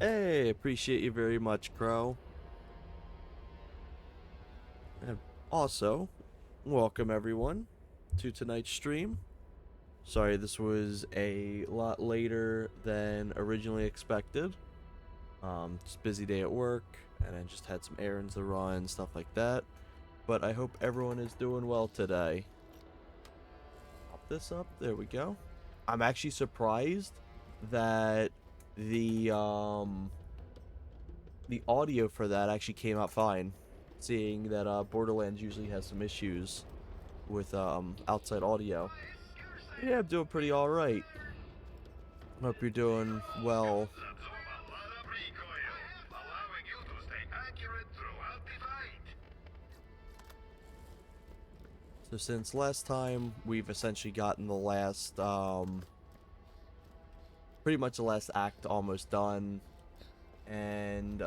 Hey, appreciate you very much, Crow. And also, welcome everyone to tonight's stream. Sorry, this was a lot later than originally expected. Just busy day at work, and I just had some errands to run, stuff like that. But I hope everyone is doing well today. Pop this up. There we go. I'm actually surprised that the the audio for that actually came out fine, seeing that Borderlands usually has some issues with outside audio. Yeah, I'm doing pretty all right. Hope you're doing well. So since last time, we've essentially gotten the last, pretty much the last act almost done, and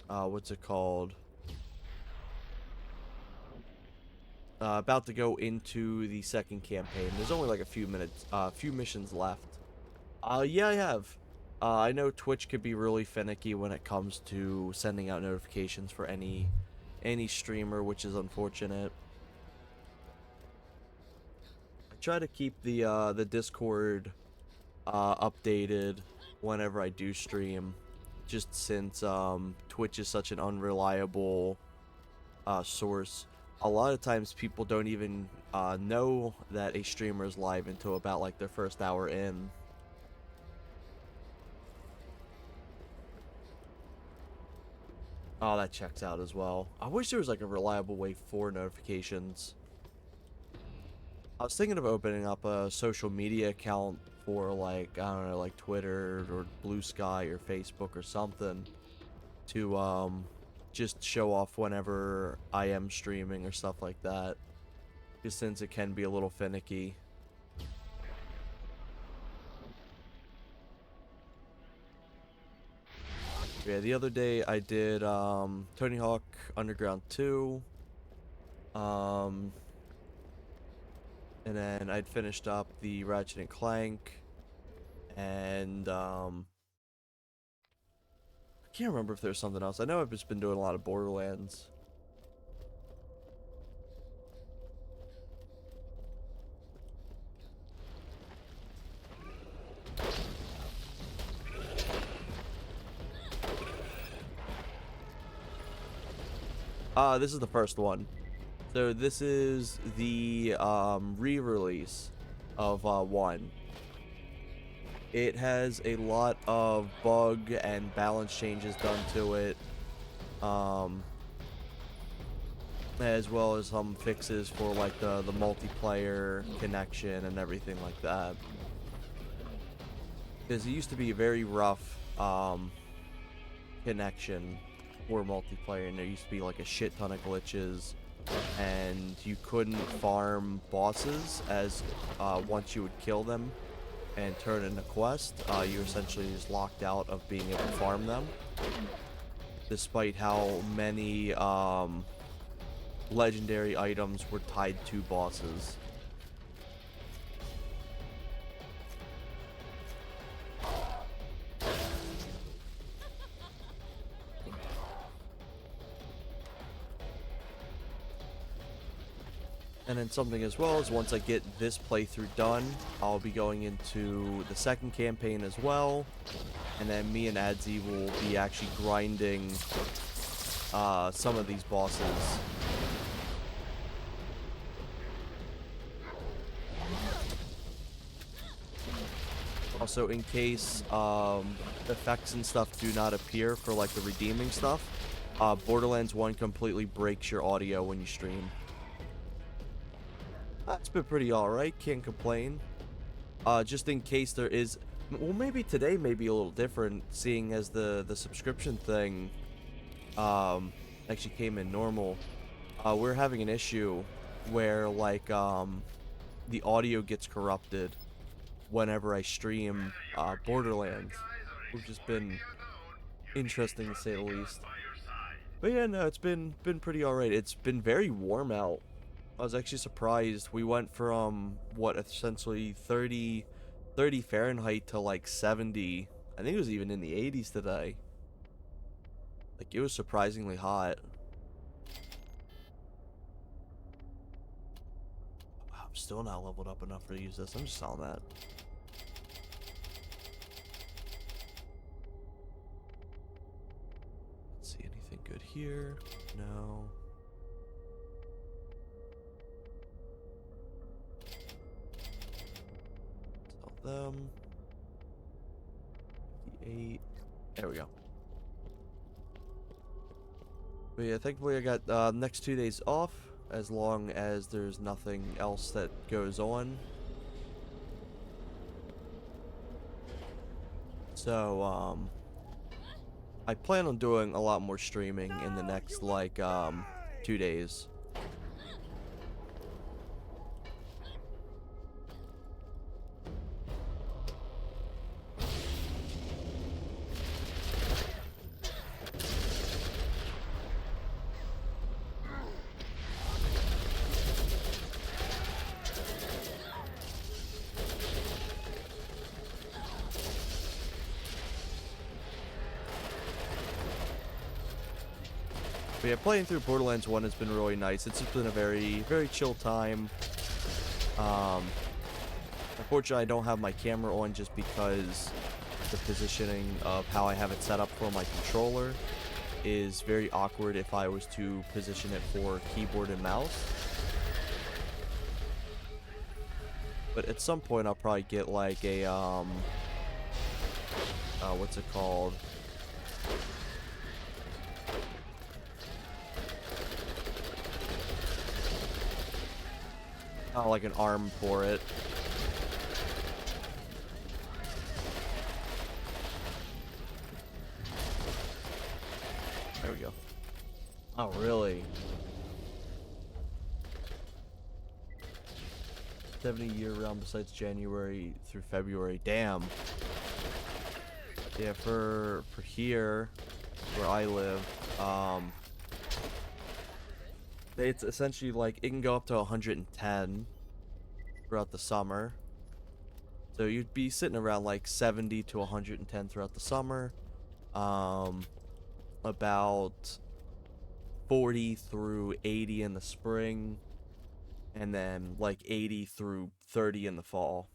what's it called? About to go into the second campaign. There's only like a few missions left. Yeah, I have. I know Twitch could be really finicky when it comes to sending out notifications for any streamer, which is unfortunate. I try to keep the Discord updated whenever I do stream, just since Twitch is such an unreliable source. A lot of times people don't even know that a streamer is live until about like their first hour in. Oh, that checks out as well. I wish there was like a reliable way for notifications. I was thinking of opening up a social media account for like, I don't know, like Twitter or Blue Sky or Facebook or something to just show off whenever I am streaming or stuff like that. Just since it can be a little finicky. Yeah, the other day I did Tony Hawk Underground 2. And then I'd finished up the Ratchet and Clank, and I can't remember if there's something else. I know I've just been doing a lot of Borderlands. This is the first one. So this is the re-release of 1. It has a lot of bug and balance changes done to it, as well as some fixes for like the multiplayer connection and everything like that. Because it used to be a very rough connection for multiplayer, and there used to be like a shit ton of glitches, and you couldn't farm bosses as once you would kill them and turn in a quest, you were essentially just locked out of being able to farm them, despite how many legendary items were tied to bosses. And then something as well is once I get this playthrough done, I'll be going into the second campaign as well. And then me and Adzi will be actually grinding some of these bosses. Also, in case effects and stuff do not appear for like the redeeming stuff, Borderlands 1 completely breaks your audio when you stream. That's been pretty alright, can't complain. Just in case there is... Well, maybe today may be a little different, seeing as the subscription thing actually came in normal. We're having an issue where, like, the audio gets corrupted whenever I stream Borderlands, which has been interesting to say the least. But yeah, no, it's been pretty alright. It's been very warm out. I was actually surprised. We went from, what, essentially 30 30 Fahrenheit to like 70. I think it was even in the 80s today. Like, it was surprisingly hot. Wow, I'm still not leveled up enough to use this. I'm just selling that. Let's see, anything good here? No. Sell them. 58. There we go. But yeah, thankfully I got next 2 days off, as long as there's nothing else that goes on. So, I plan on doing a lot more streaming in the next, like, 2 days. But yeah, playing through Borderlands 1 has been really nice. It's just been a very, very chill time. Unfortunately, I don't have my camera on just because the positioning of how I have it set up for my controller is very awkward if I was to position it for keyboard and mouse. But at some point, I'll probably get like a, what's it called? Like an arm for it. There we go. Oh, really? 70 year-round besides January through February. Damn. Yeah, for here, where I live, it's essentially like it can go up to 110 throughout the summer. So you'd be sitting around like 70 to 110 throughout the summer. About 40 through 80 in the spring, and then like 80 through 30 in the fall.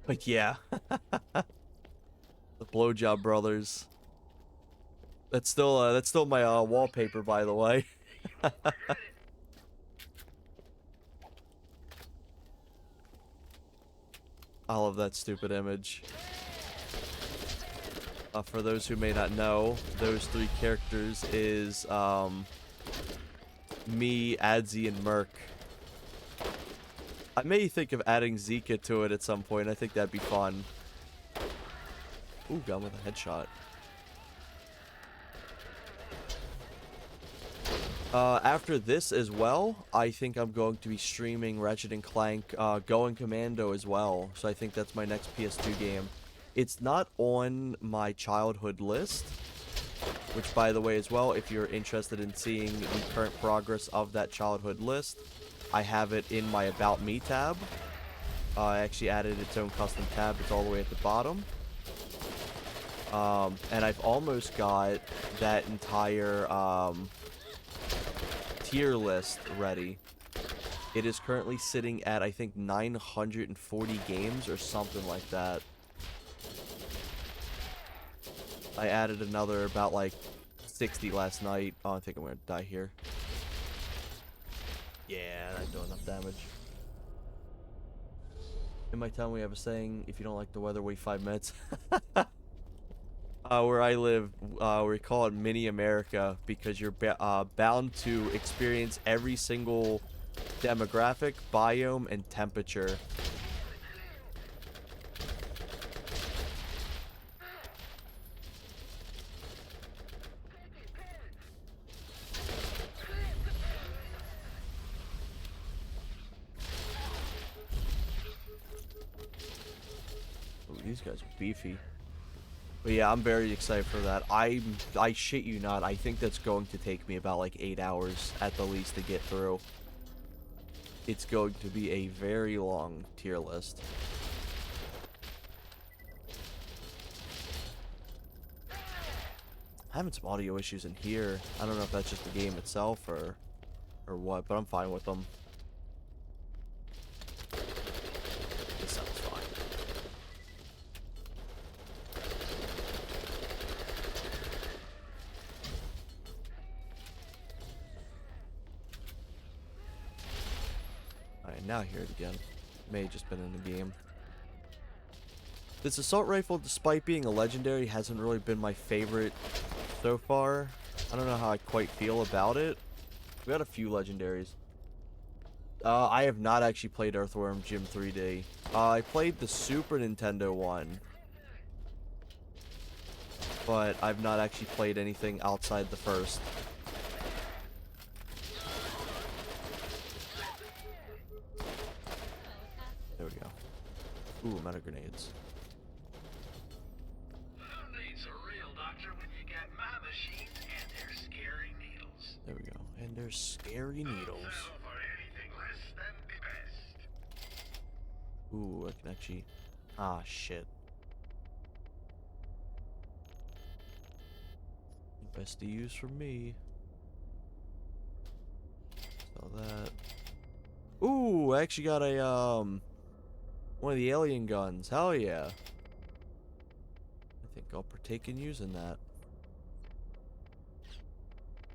But yeah. The Blowjob Brothers. That's still my wallpaper, by the way. I love that stupid image. For those who may not know, those three characters is me, Adzi, and Merc. I may think of adding Zika to it at some point. I think that'd be fun. Ooh, gun with a headshot. After this as well, I think I'm going to be streaming Ratchet & Clank Going Commando as well. So I think that's my next PS2 game. It's not on my childhood list, which, by the way, as well, if you're interested in seeing the current progress of that childhood list, I have it in my About Me tab. I actually added its own custom tab. It's all the way at the bottom. And I've almost got that entire tier list ready. It is currently sitting at, I think, 940 games or something like that. I added another about like 60 last night. Oh, I think I'm gonna die here. Yeah, that do enough damage. In my town, we have a saying: if you don't like the weather, wait 5 minutes. Where I live, we call it Mini America because you're bound to experience every single demographic, biome, and temperature. Ooh, these guys are beefy. But yeah, I'm very excited for that. I shit you not, I think that's going to take me about like 8 hours at the least to get through. it's going to be a very long tier list. Having some audio issues in here. I don't know if that's just the game itself or what, but I'm fine with them. This sounds fine. Alright, now hear it again. May have just been in the game. This assault rifle, despite being a legendary, hasn't really been my favorite so far. I don't know how I quite feel about it. We got a few legendaries. I have not actually played Earthworm Jim 3D. I played the Super Nintendo one, but I've not actually played anything outside the first. There we go. Ooh, meta grenades. There we go. And there's scary needles. Ooh, I can actually... Ah, shit. Best to use for me. Sell that. Ooh, I actually got a, one of the alien guns. Hell yeah. I think I'll partake in using that.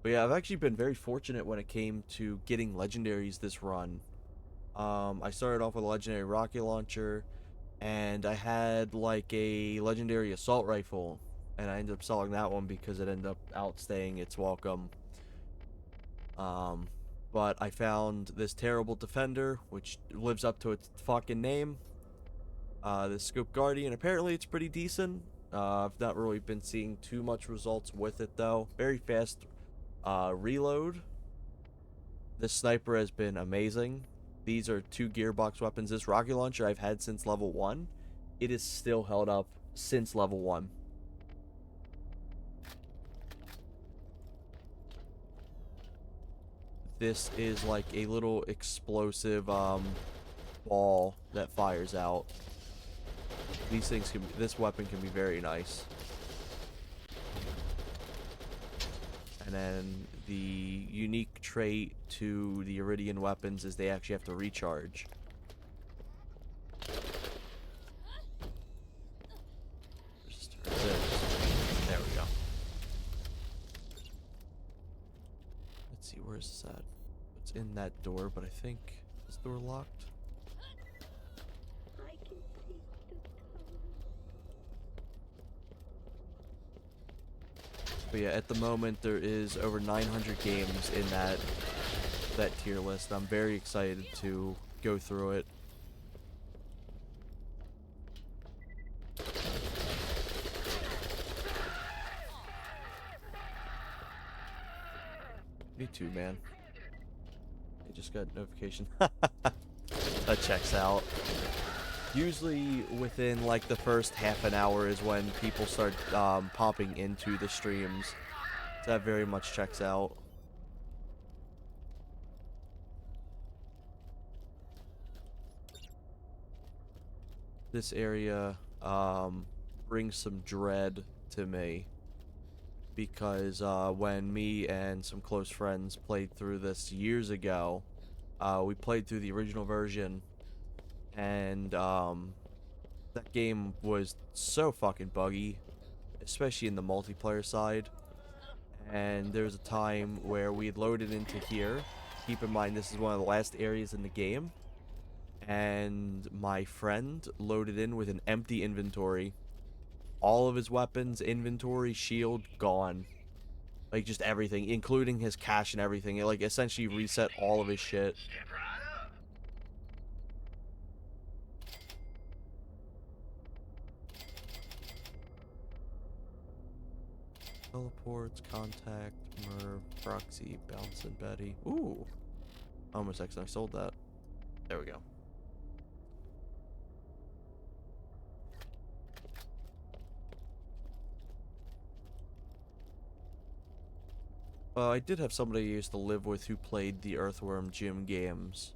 But yeah, I've actually been very fortunate when it came to getting legendaries this run. I started off with a legendary rocket launcher, and I had like a legendary assault rifle, and I ended up selling that one because it ended up outstaying its welcome. But I found this terrible defender, which lives up to its fucking name. This Scoop Guardian, apparently it's pretty decent. I've not really been seeing too much results with it though. Very fast reload. This sniper has been amazing. These are 2 gearbox weapons. This rocket launcher I've had since level 1. It is still held up since level 1. This is like a little explosive ball that fires out. These things can be, this weapon can be very nice. And then the unique trait to the Iridian weapons is they actually have to recharge. There we go. Let's see, where's this at? It's in that door, but I think is the door locked? But yeah, at the moment there is over 900 games in that tier list. I'm very excited to go through it. Me too, man. I just got a notification. That checks out. Usually within like the first half an hour is when people start popping into the streams. So that very much checks out. This area brings some dread to me because when me and some close friends played through this years ago, we played through the original version, and that game was so fucking buggy, especially in the multiplayer side. And there was a time where we had loaded into here. Keep in mind, this is one of the last areas in the game. And my friend loaded in with an empty inventory. All of his weapons, inventory, shield, gone. Like, just everything, including his cash and everything. It, like, essentially reset all of his shit. Teleports, contact, Merv, proxy, bounce, and Betty. Ooh. Almost accidentally sold that. There we go. I did have somebody I used to live with who played the Earthworm Jim games.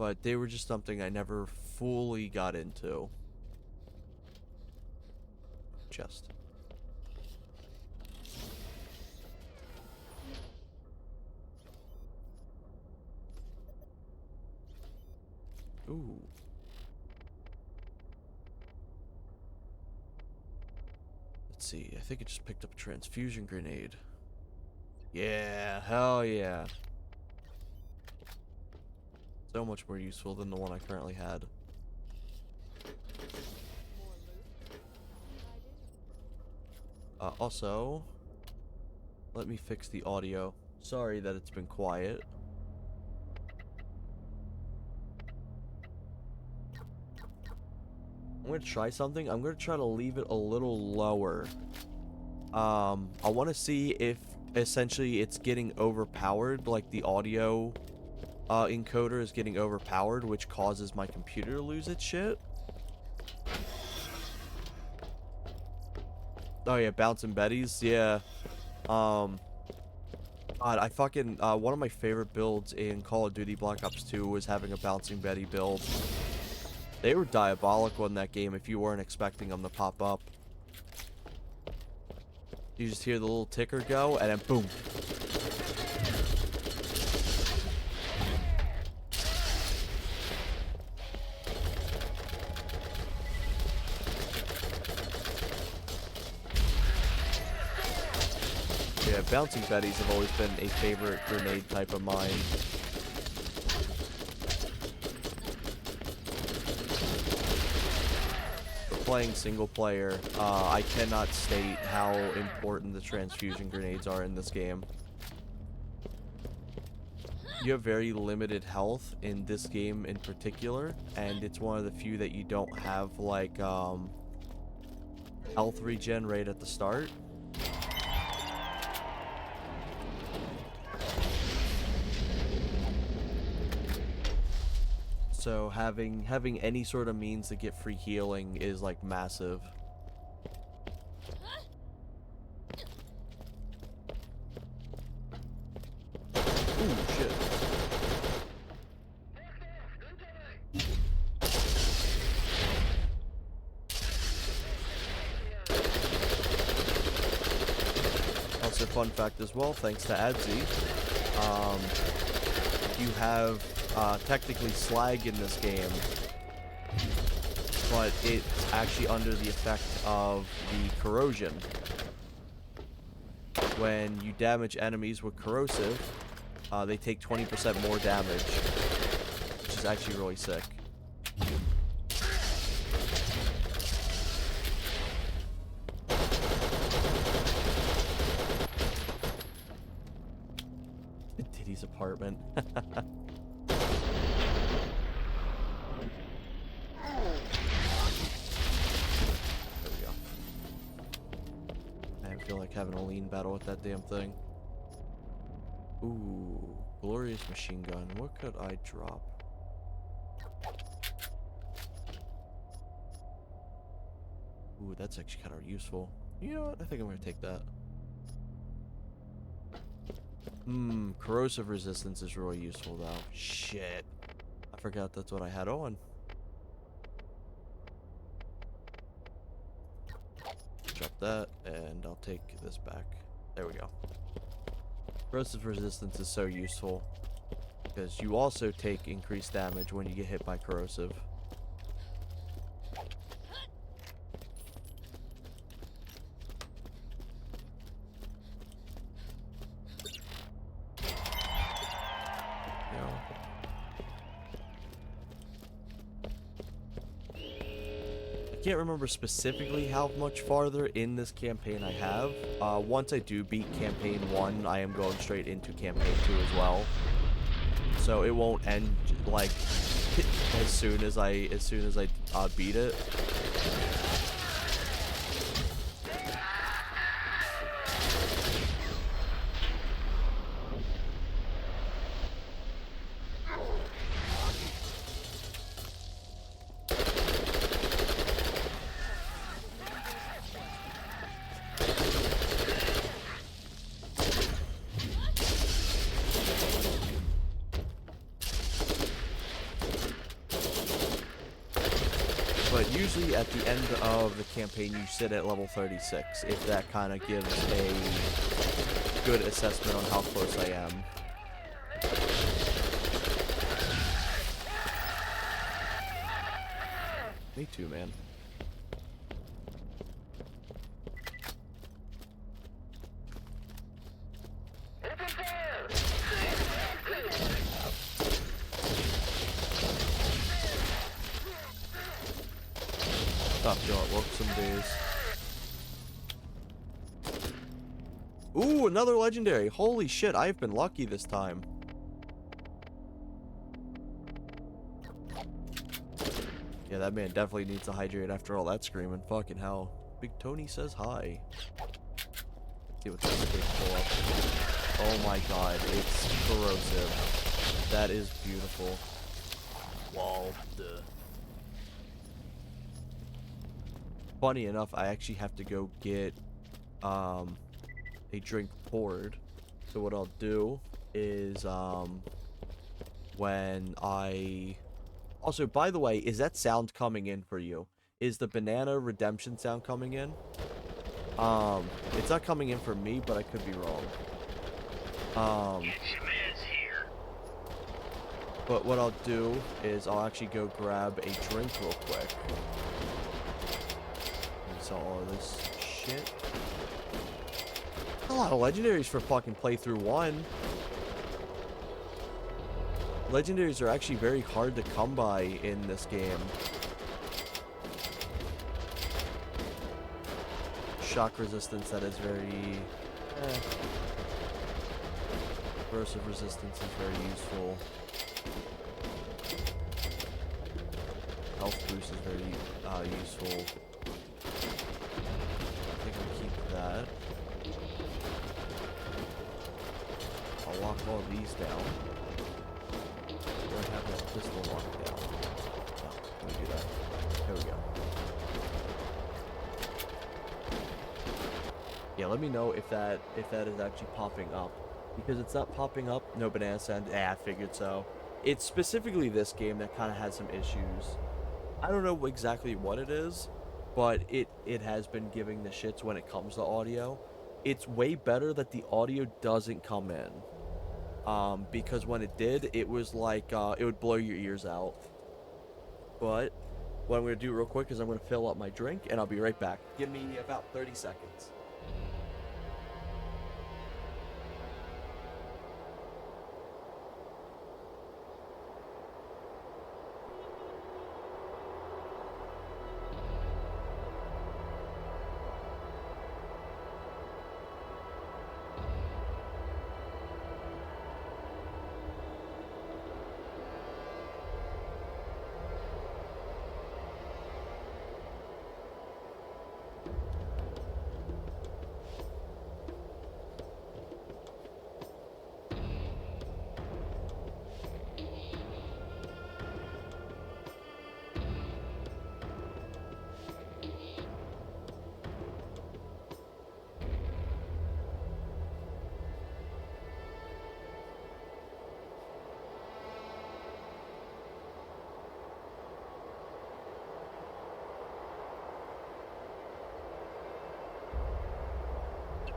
but they were just something I never fully got into. Chest. Ooh. Let's see. I think I just picked up a transfusion grenade. Yeah, hell yeah. So much more useful than the one I currently had. Also, let me fix the audio. Sorry that it's been quiet. I'm going to try something. I'm going to try to leave it a little lower. I want to see if essentially it's getting overpowered, like the audio encoder is getting overpowered, which causes my computer to lose its shit. Oh yeah, bouncing Betties, yeah. God, I fucking, one of my favorite builds in Call of Duty Black Ops 2 was having a bouncing Betty build. They were diabolical in that game if you weren't expecting them to pop up. You just hear the little ticker go, and then boom. Yeah, bouncing Betties have always been a favorite grenade type of mine. Playing single player, I cannot state how important the transfusion grenades are in this game. You have very limited health in this game in particular, and it's one of the few that you don't have like health regen right at the start. So having any sort of means to get free healing is like massive. Ooh, shit. Also, fun fact as well, thanks to Adzi, you have technically slag in this game, but it's actually under the effect of the corrosion. When you damage enemies with corrosive, they take 20% more damage, which is actually really sick. Diddy's apartment. Like having a lean battle with that damn thing. Ooh, glorious machine gun. What could I drop? Ooh, that's actually kind of useful. You know what? I think I'm gonna take that. Corrosive resistance is really useful though. Shit. I forgot that's what I had on. Drop that, and I'll take this back. There we go. Corrosive resistance is so useful, because you also take increased damage when you get hit by corrosive. I can't remember specifically how much farther in this campaign I have. Once I do beat campaign 1, I am going straight into campaign 2 as well. So it won't end like as soon as I beat it. But usually at the end of the campaign, you sit at level 36, if that kind of gives a good assessment on how close I am. Me too, man. Stop you at work some days. Ooh, another legendary. Holy shit, I've been lucky this time. Yeah, that man definitely needs to hydrate after all that screaming. Fucking hell. Big Tony says hi. Let's see what this big pull up. Oh my god, it's corrosive. That is beautiful. Wall. Funny enough, I actually have to go get a drink poured. So what I'll do is when I also, by the way, is that sound coming in for you? Is the banana redemption sound coming in? It's not coming in for me, but I could be wrong. But what I'll do is I'll actually go grab a drink real quick. So all of this shit. A lot of legendaries for fucking playthrough 1. Legendaries are actually very hard to come by in this game. Shock resistance, that is very... Corrosive resistance is very useful. Health boost is very useful. I think I'll keep that. I'll lock all these down. Do I have that pistol locked down? No, let me do that. There we go. Yeah, let me know if that is actually popping up. Because it's not popping up, no banana sand. I figured so. It's specifically this game that kind of has some issues. I don't know exactly what it is, but it has been giving the shits when it comes to audio. It's way better that the audio doesn't come in. Because when it did, it was like, it would blow your ears out. But what I'm going to do real quick is I'm going to fill up my drink, and I'll be right back. Give me about 30 seconds.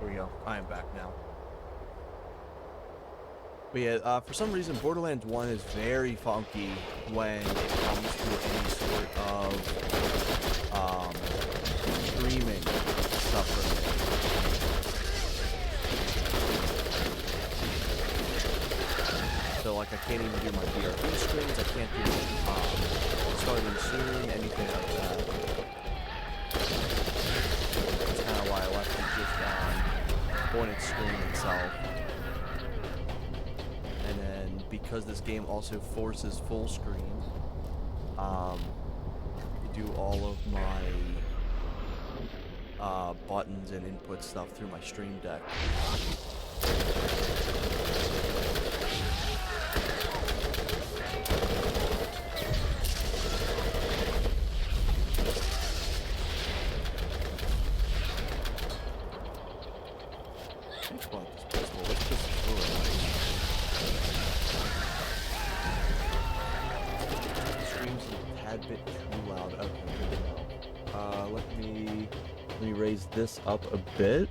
There we go. I am back now. But yeah, for some reason, Borderlands 1 is very funky when it comes to any sort of streaming stuff for me. So, like, I can't even do my BRB streams, I can't do starting soon, anything like that. That's kind of why I left it just on its screen itself. And then because this game also forces full screen, to do all of my buttons and input stuff through my stream deck. Bit too loud. Okay, me raise this up a bit.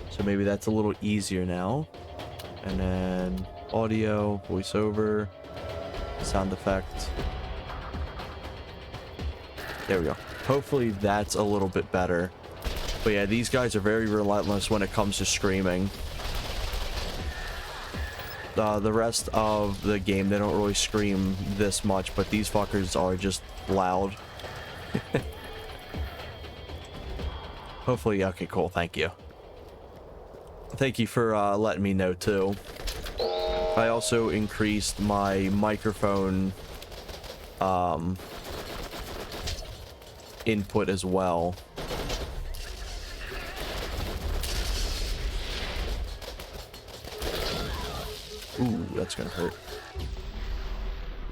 So maybe that's a little easier now. And then audio, voiceover, sound effect. There we go. Hopefully that's a little bit better. But yeah, these guys are very relentless when it comes to screaming. The rest of the game, they don't really scream this much, but these fuckers are just loud. Hopefully, okay, cool, thank you. Thank you for letting me know, too. I also increased my microphone input as well. Ooh, that's gonna hurt.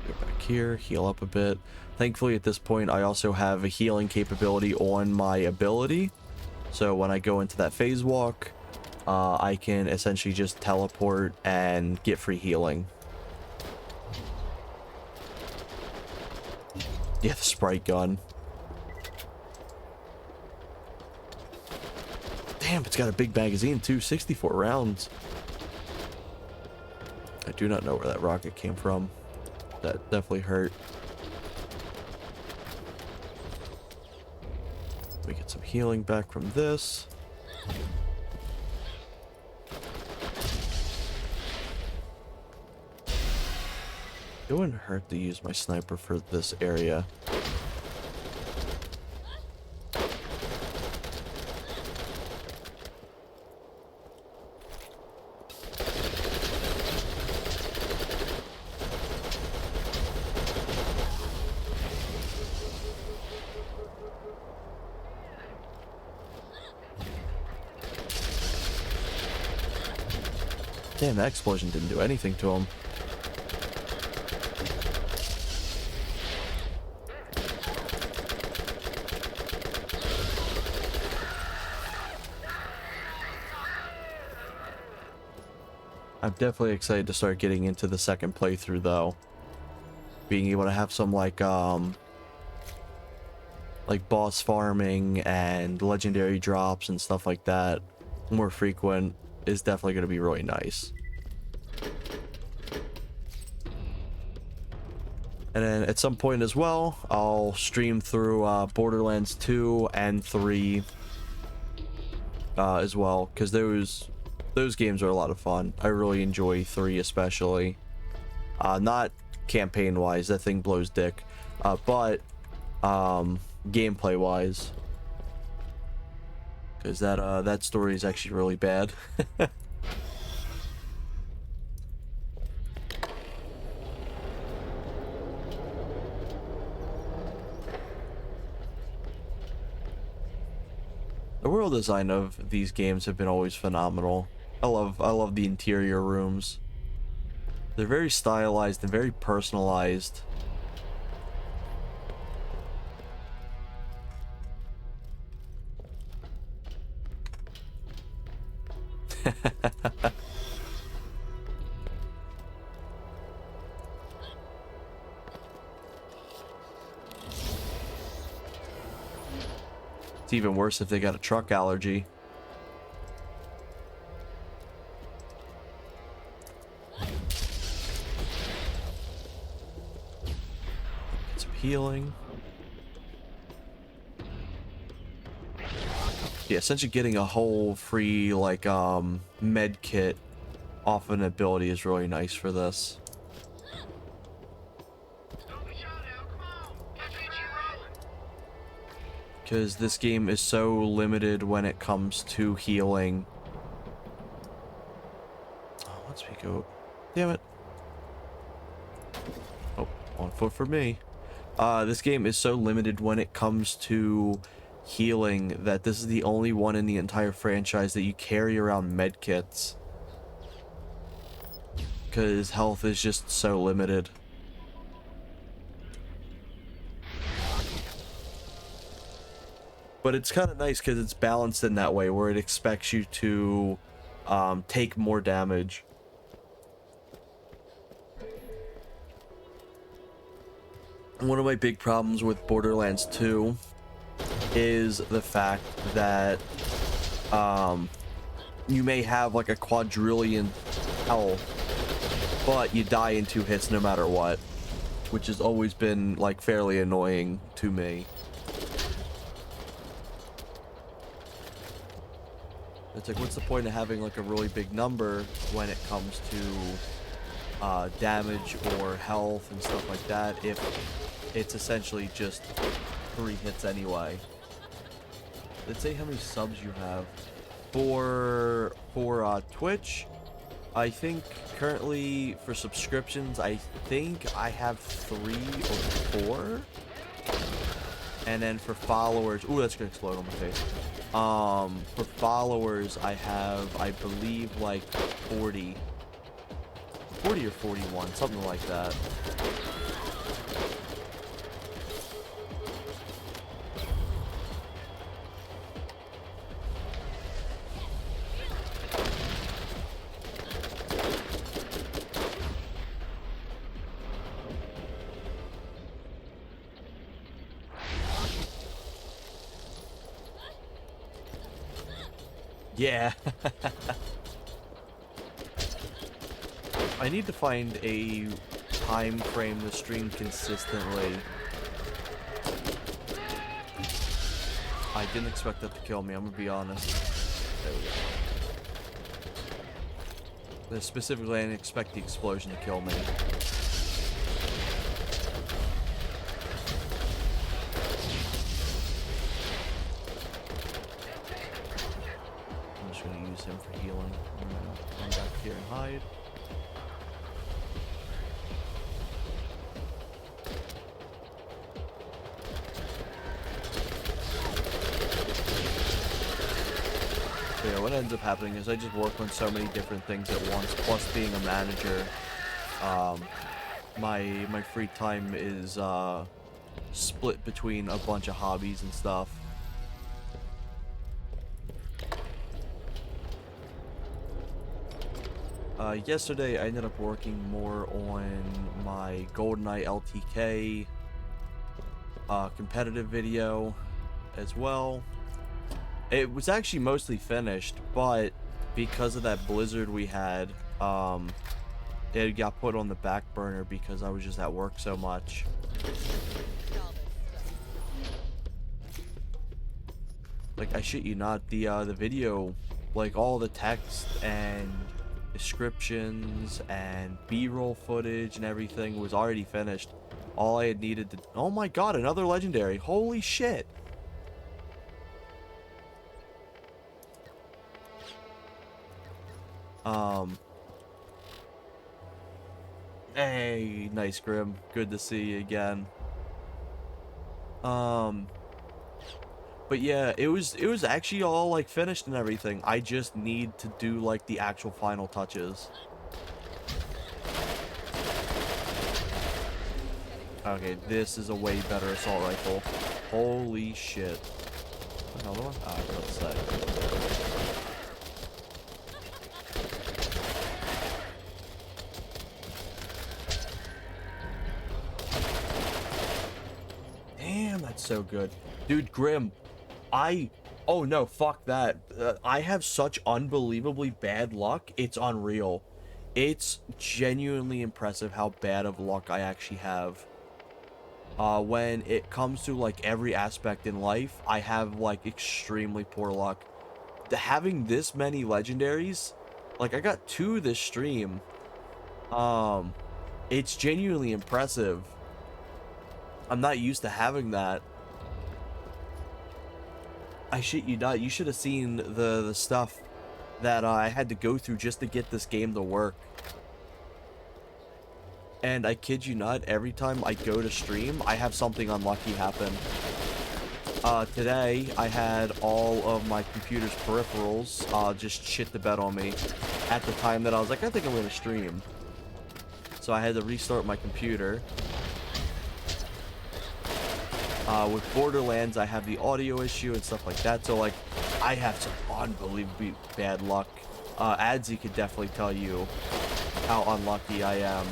Go back here, heal up a bit. Thankfully, at this point, I also have a healing capability on my ability. So when I go into that phase walk, I can essentially just teleport and get free healing. Yeah, the sprite gun. Damn, it's got a big magazine too, 64 rounds. I do not know where that rocket came from. That definitely hurt. We get some healing back from this. It wouldn't hurt to use my sniper for this area. Damn, that explosion didn't do anything to him. I'm definitely excited to start getting into the second playthrough, though. Being able to have some, like boss farming and legendary drops and stuff like that more frequent is definitely going to be really nice. And then at some point as well, I'll stream through Borderlands 2 and 3 as well, because those games are a lot of fun. I really enjoy 3 especially. Not campaign wise, that thing blows dick, but gameplay wise, because that story is actually really bad. The world design of these games have been always phenomenal. I love the interior rooms. They're very stylized and very personalized. It's even worse if they got a truck allergy. Get some healing. Yeah, essentially getting a whole free, like, med kit off an ability is really nice for this. Because this game is so limited when it comes to healing. Oh, once we go... Damn it. Oh, 1 foot for me. This game is so limited when it comes to healing that this is the only one in the entire franchise that you carry around medkits. Because health is just so limited. But it's kind of nice because it's balanced in that way, where it expects you to take more damage. One of my big problems with Borderlands 2 is the fact that you may have like a quadrillion health, but you die in 2 hits no matter what, which has always been like fairly annoying to me. It's like, what's the point of having like a really big number when it comes to damage or health and stuff like that if it's essentially just 3 hits anyway. Let's say how many subs you have for Twitch. I think currently for subscriptions, I think I have 3 or 4. And then for followers, ooh, that's gonna explode on my face. For followers, I have, I believe, like 40 or 41, something like that. Yeah. I need to find a time frame to stream consistently. I didn't expect that to kill me, I'm gonna be honest. There we go. Specifically, I didn't expect the explosion to kill me. I'm just gonna use him for healing. I'm gonna come back here and hide. So yeah, what ends up happening is I just work on so many different things at once, plus being a manager. My free time is split between a bunch of hobbies and stuff. Yesterday I ended up working more on my GoldenEye LTK competitive video as well. It was actually mostly finished, but because of that blizzard we had, it got put on the back burner because I was just at work so much. Like, I shit you not, the video, like all the text and descriptions and B-roll footage and everything was already finished. All I had needed to... Oh my god, another legendary. Holy shit. Hey, nice Grim. Good to see you again. But yeah, it was actually all like finished and everything. I just need to do like the actual final touches. Okay, this is a way better assault rifle. Holy shit. Another one? Ah, I forgot to say. Damn, that's so good. Dude, Grim, oh no, fuck that. I have such unbelievably bad luck. It's unreal. It's genuinely impressive how bad of luck I actually have. When it comes to like every aspect in life, I have like extremely poor luck. Having this many legendaries, like I got 2 this stream. It's genuinely impressive. I'm not used to having that. I shit you not. You should have seen the stuff that I had to go through just to get this game to work. And I kid you not, every time I go to stream, I have something unlucky happen. Today, I had all of my computer's peripherals just shit the bed on me at the time that I was like, I think I'm going to stream. So I had to restart my computer. With Borderlands, I have the audio issue and stuff like that, so like, I have some unbelievably bad luck. Adzi could definitely tell you how unlucky I am.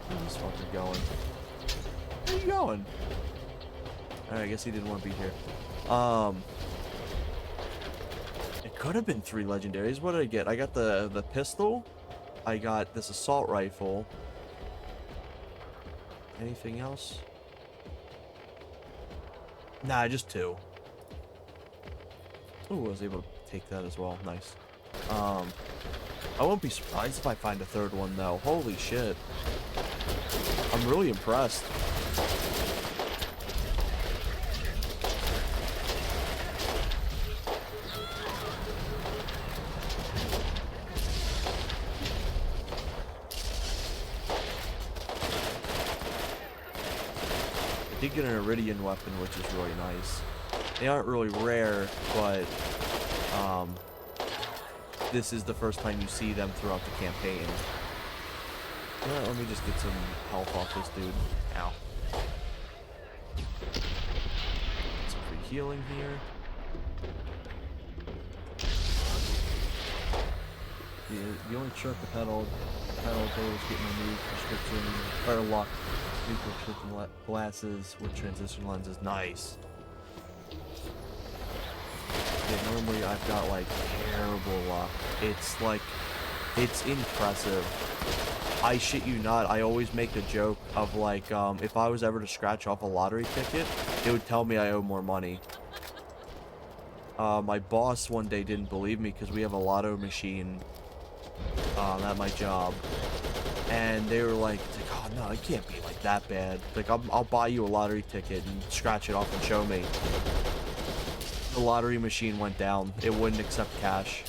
Where's this fucker going? Where are you going? Alright, I guess he didn't want to be here. It could have been 3 legendaries. What did I get? I got the pistol. I got this assault rifle. Anything else? Nah, just 2. Ooh, I was able to take that as well. Nice. I won't be surprised if I find a 3rd one, though. Holy shit. I'm really impressed. I did get an Iridian weapon, which is really nice. They aren't really rare, but this is the first time you see them throughout the campaign. Yeah, let me just get some health off this dude. Ow. Some free healing here. The only trick with pedal goes get my new prescription or luck. New prescription glasses with transition lenses. Nice. Yeah, normally I've got like terrible luck. It's impressive. I shit you not, I always make a joke of like, if I was ever to scratch off a lottery ticket, it would tell me I owe more money. My boss one day didn't believe me because we have a lotto machine at my job. And they were like, oh no, it can't be like that bad. Like, I'll buy you a lottery ticket and scratch it off and show me. The lottery machine went down. It wouldn't accept cash.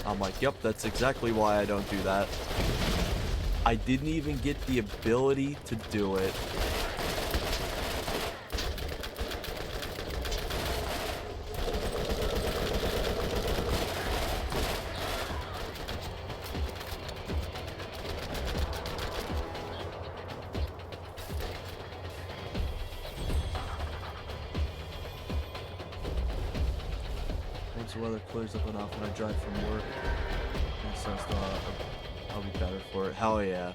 I'm like, yep, that's exactly why I don't do that. I didn't even get the ability to do it. Once the weather clears up enough when I drive from work, so I'll be better for it. Hell yeah.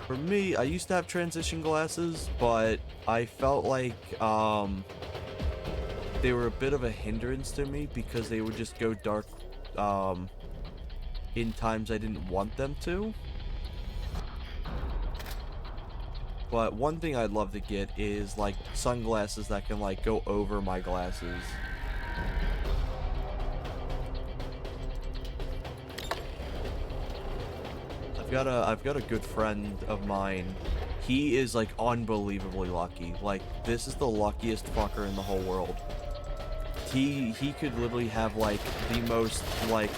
For me, I used to have transition glasses, but I felt like they were a bit of a hindrance to me because they would just go dark in times I didn't want them to. But one thing I'd love to get is like sunglasses that can like go over my glasses. I've got a good friend of mine. He is like unbelievably lucky. Like, this is the luckiest fucker in the whole world. He could literally have like the most like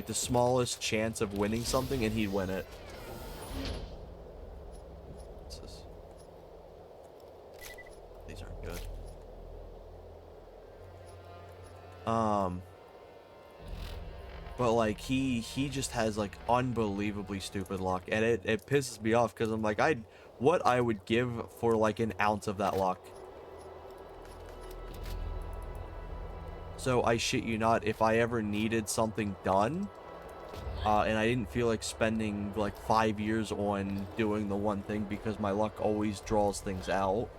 the smallest chance of winning something and he'd win it. What's this? These aren't good. But like he just has like unbelievably stupid luck, and it pisses me off because I'm like, what I would give for like an ounce of that luck. So I shit you not, if I ever needed something done, and I didn't feel like spending like 5 years on doing the one thing because my luck always draws things out,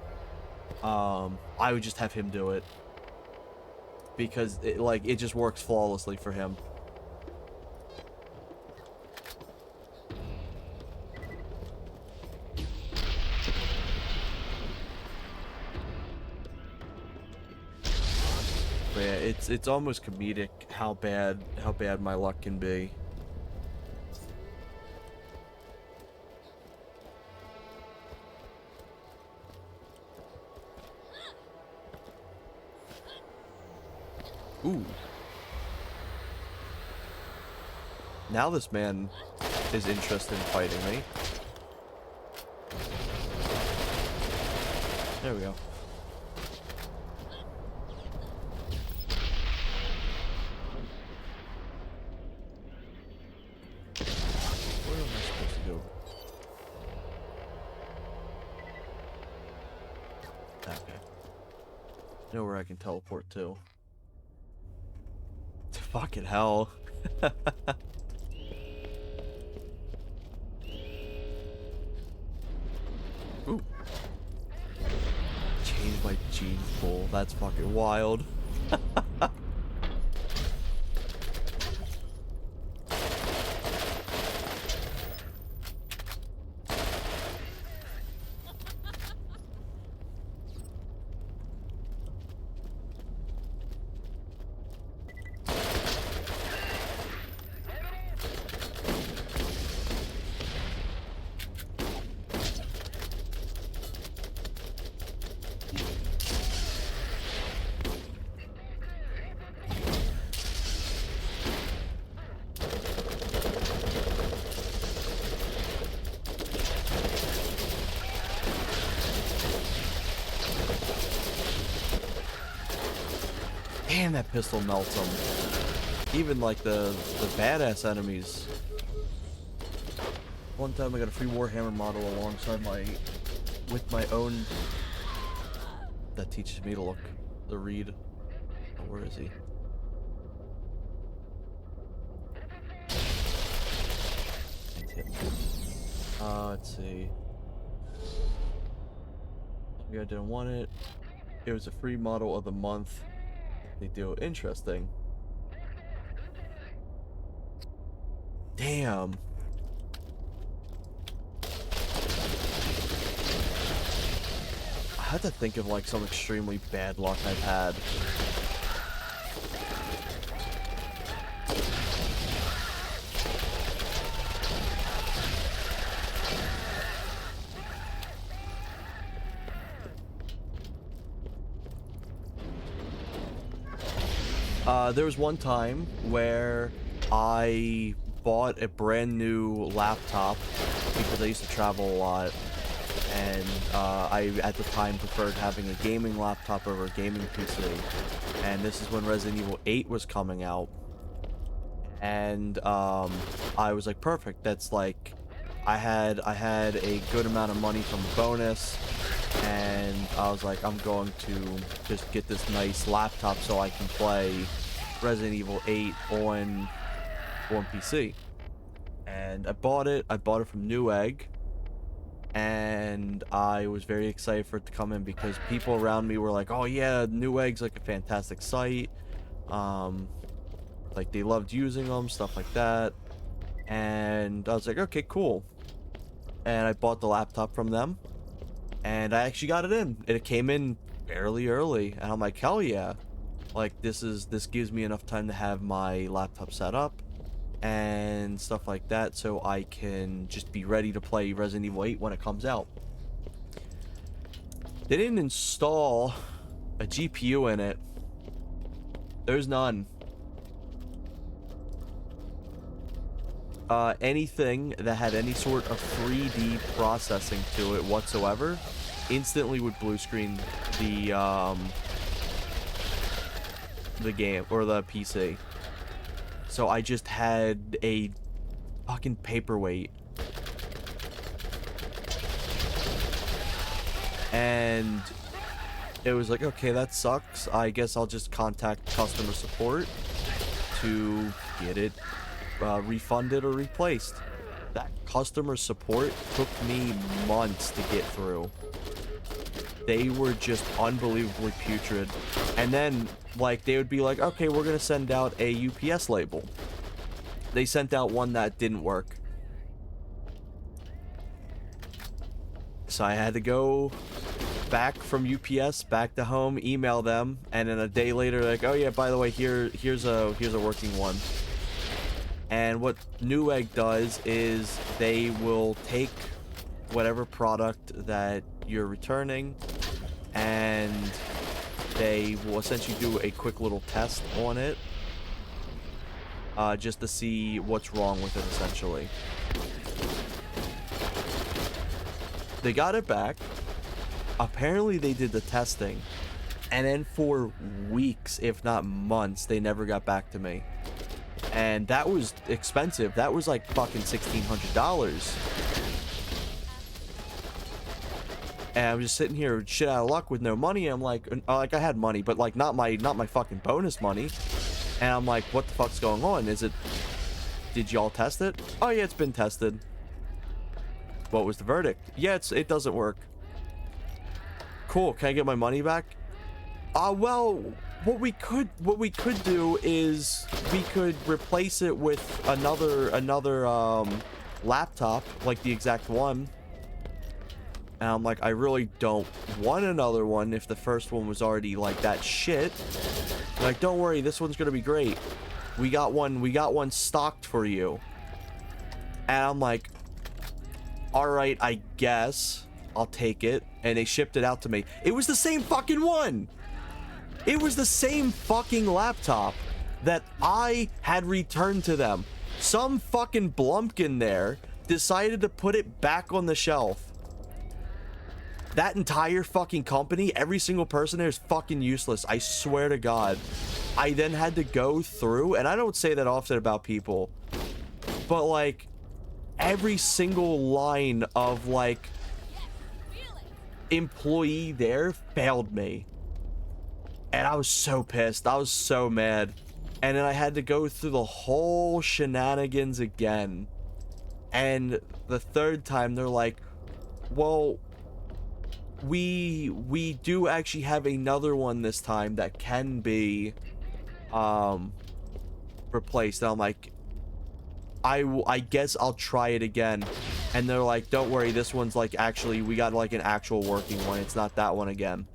I would just have him do it. Because it just works flawlessly for him. But yeah, it's almost comedic how bad my luck can be. Ooh. Now this man is interested in fighting me. There we go. Where am I supposed to go? Okay. Know where I can teleport to. Fucking hell. Ooh. Change my gene pool. That's fucking wild. Damn, that pistol melts them. Even like the badass enemies. One time I got a free Warhammer model alongside with my own. That teaches me to look, to read. Oh, where is he? Let's see. Maybe I didn't want it. It was a free model of the month. They do interesting. Damn. I had to think of like some extremely bad luck I've had. There was one time where I bought a brand new laptop because I used to travel a lot, and I at the time preferred having a gaming laptop over a gaming PC. And this is when Resident Evil 8 was coming out, and I was like, perfect. That's like, I had a good amount of money from the bonus, and I was like, I'm going to just get this nice laptop so I can play Resident Evil 8 on PC. And I bought it from Newegg, and I was very excited for it to come in because people around me were like, oh yeah, Newegg's like a fantastic site, like they loved using them, stuff like that. And I was like, okay, cool. And I bought the laptop from them, and I actually got it in, and it came in fairly early, and I'm like, hell yeah. Like, this gives me enough time to have my laptop set up and stuff like that, so I can just be ready to play Resident Evil 8 when it comes out. They didn't install a GPU in it. There's none. Anything that had any sort of 3D processing to it whatsoever instantly would blue screen the game or the PC. So I just had a fucking paperweight. And it was like, okay, that sucks. I guess I'll just contact customer support to get it refunded or replaced. That customer support took me months to get through. They were just unbelievably putrid. And then, like, they would be like, okay, we're gonna send out a UPS label. They sent out one that didn't work. So I had to go back from UPS back to home, email them, and then a day later, like, oh yeah, by the way, here's a working one. And what Newegg does is they will take whatever product that you're returning, and they will essentially do a quick little test on it, just to see what's wrong with it, essentially. They got it back. Apparently they did the testing, and then for weeks, if not months, they never got back to me. And that was expensive. That was like fucking $1,600. And I'm just sitting here shit out of luck with no money. I'm like I had money, but like not my fucking bonus money. And I'm like, what the fuck's going on? Did y'all test it? Oh yeah, it's been tested. What was the verdict? Yeah, it doesn't work. Cool, can I get my money back? Well, what we could do is we could replace it with another laptop, like the exact one. And I'm like, I really don't want another one if the first one was already like that shit. Like, don't worry, this one's gonna be great. We got one stocked for you. And I'm like, all right, I guess I'll take it. And they shipped it out to me. It was the same fucking one. It was the same fucking laptop that I had returned to them. Some fucking blumpkin there decided to put it back on the shelf. That entire fucking company, every single person there is fucking useless. I swear to God. I then had to go through, and I don't say that often about people, but like every single line of like employee there failed me. And I was so pissed. I was so mad. And then I had to go through the whole shenanigans again. And the third time they're like, well, we do actually have another one this time that can be replaced. And I'm like, I guess I'll try it again. And they're like, don't worry, this one's like actually, we got like an actual working one. It's not that one again.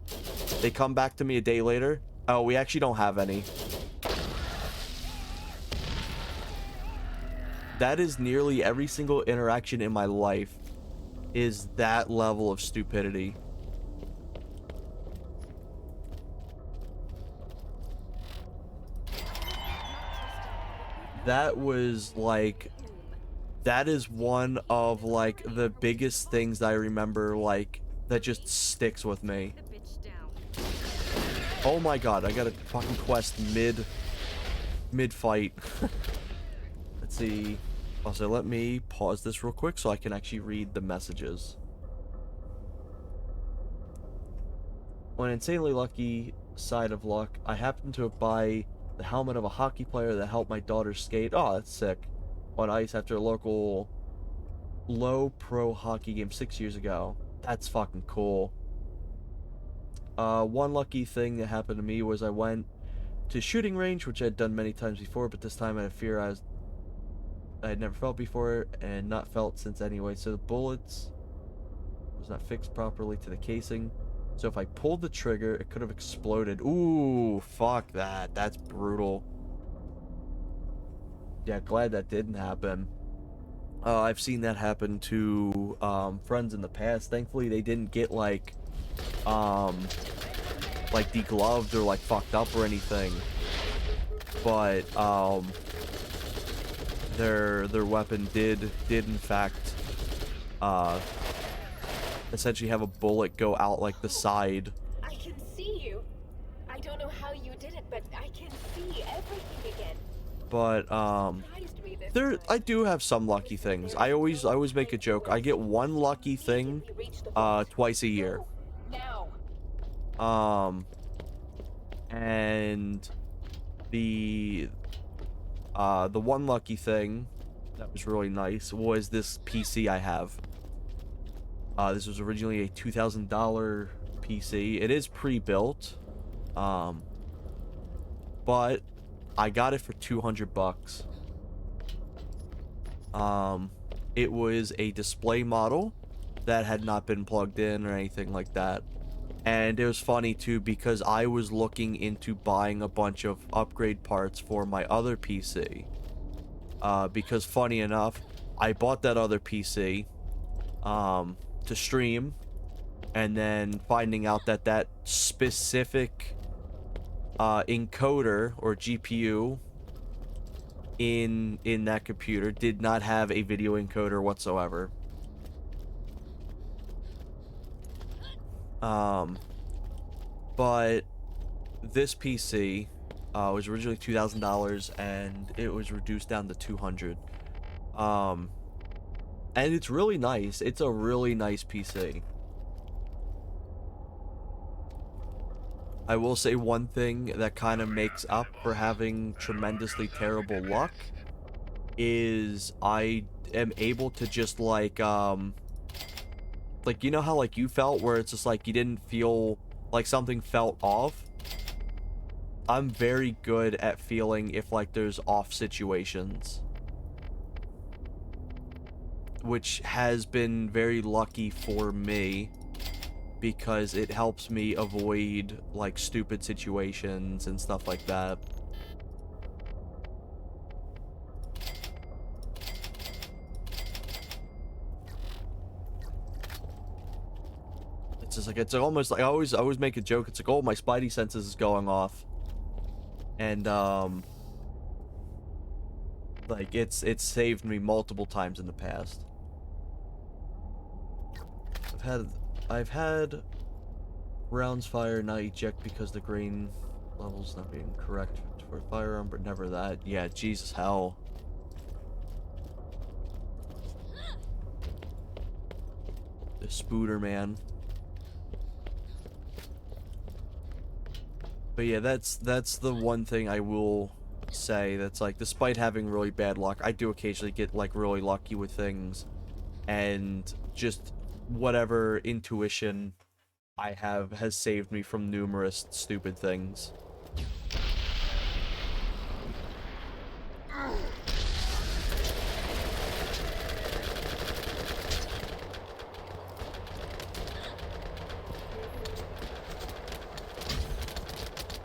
They come back to me a day later. Oh, we actually don't have any. That is nearly every single interaction in my life is that level of stupidity. That was like, that is one of like the biggest things that I remember, like, that just sticks with me. Oh my God, I got a fucking quest mid fight. Let's see. Also, let me pause this real quick so I can actually read the messages. On an insanely lucky side of luck, I happened to buy the helmet of a hockey player that helped my daughter skate. Oh, that's sick. On ice after a local low pro hockey game 6 years ago. That's fucking cool. One lucky thing that happened to me was I went to shooting range, which I had done many times before, but this time I had a fear I had never felt before and not felt since anyway. So the bullets was not fixed properly to the casing. So if I pulled the trigger, it could have exploded. Ooh, fuck that. That's brutal. Yeah, glad that didn't happen. I've seen that happen to friends in the past. Thankfully, they didn't get like degloved or like fucked up or anything. But their weapon did in fact essentially have a bullet go out like the side. I can see you. I don't know how you did it, but I can see everything again. But I do have some lucky things. I always make a joke. I get one lucky thing twice a year. And the one lucky thing that was really nice was this PC I have. This was originally a $2,000 PC. It is pre-built, but I got it for $200. It was a display model that had not been plugged in or anything like that. And it was funny too because I was looking into buying a bunch of upgrade parts for my other PC. Because funny enough, I bought that other PC to stream, and then finding out that that specific encoder or GPU in that computer did not have a video encoder whatsoever. But this PC was originally $2,000 and it was reduced down to $200. And it's really nice. It's a really nice PC. I will say one thing that kind of makes up for having tremendously terrible luck is I am able to just like you know how like you felt where it's just like you didn't feel like something felt off? I'm very good at feeling if like there's off situations, which has been very lucky for me because it helps me avoid like stupid situations and stuff like that. It's just like it's almost like I always make a joke. It's like, oh, my spidey senses is going off, and like it's saved me multiple times in the past. I've had rounds fire not eject because the grain level's not being correct for a firearm, but never that. Yeah, Jesus hell. The spooter, man. But yeah, that's the one thing I will say that's like, despite having really bad luck, I do occasionally get like really lucky with things, and just whatever intuition I have has saved me from numerous stupid things.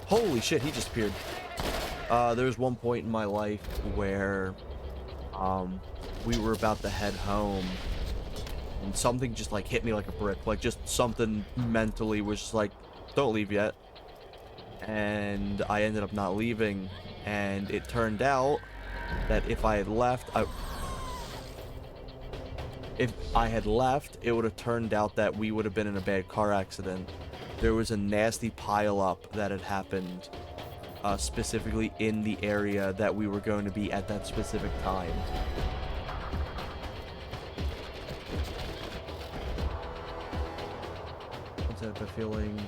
Holy shit, he just appeared. There was one point in my life where we were about to head home and something just like hit me like a brick. Like just something mentally was just like, don't leave yet. And I ended up not leaving, and it turned out that if I had left, it would have turned out that we would have been in a bad car accident. There was a nasty pileup that had happened, specifically in the area that we were going to be at that specific time. Once I had the feeling,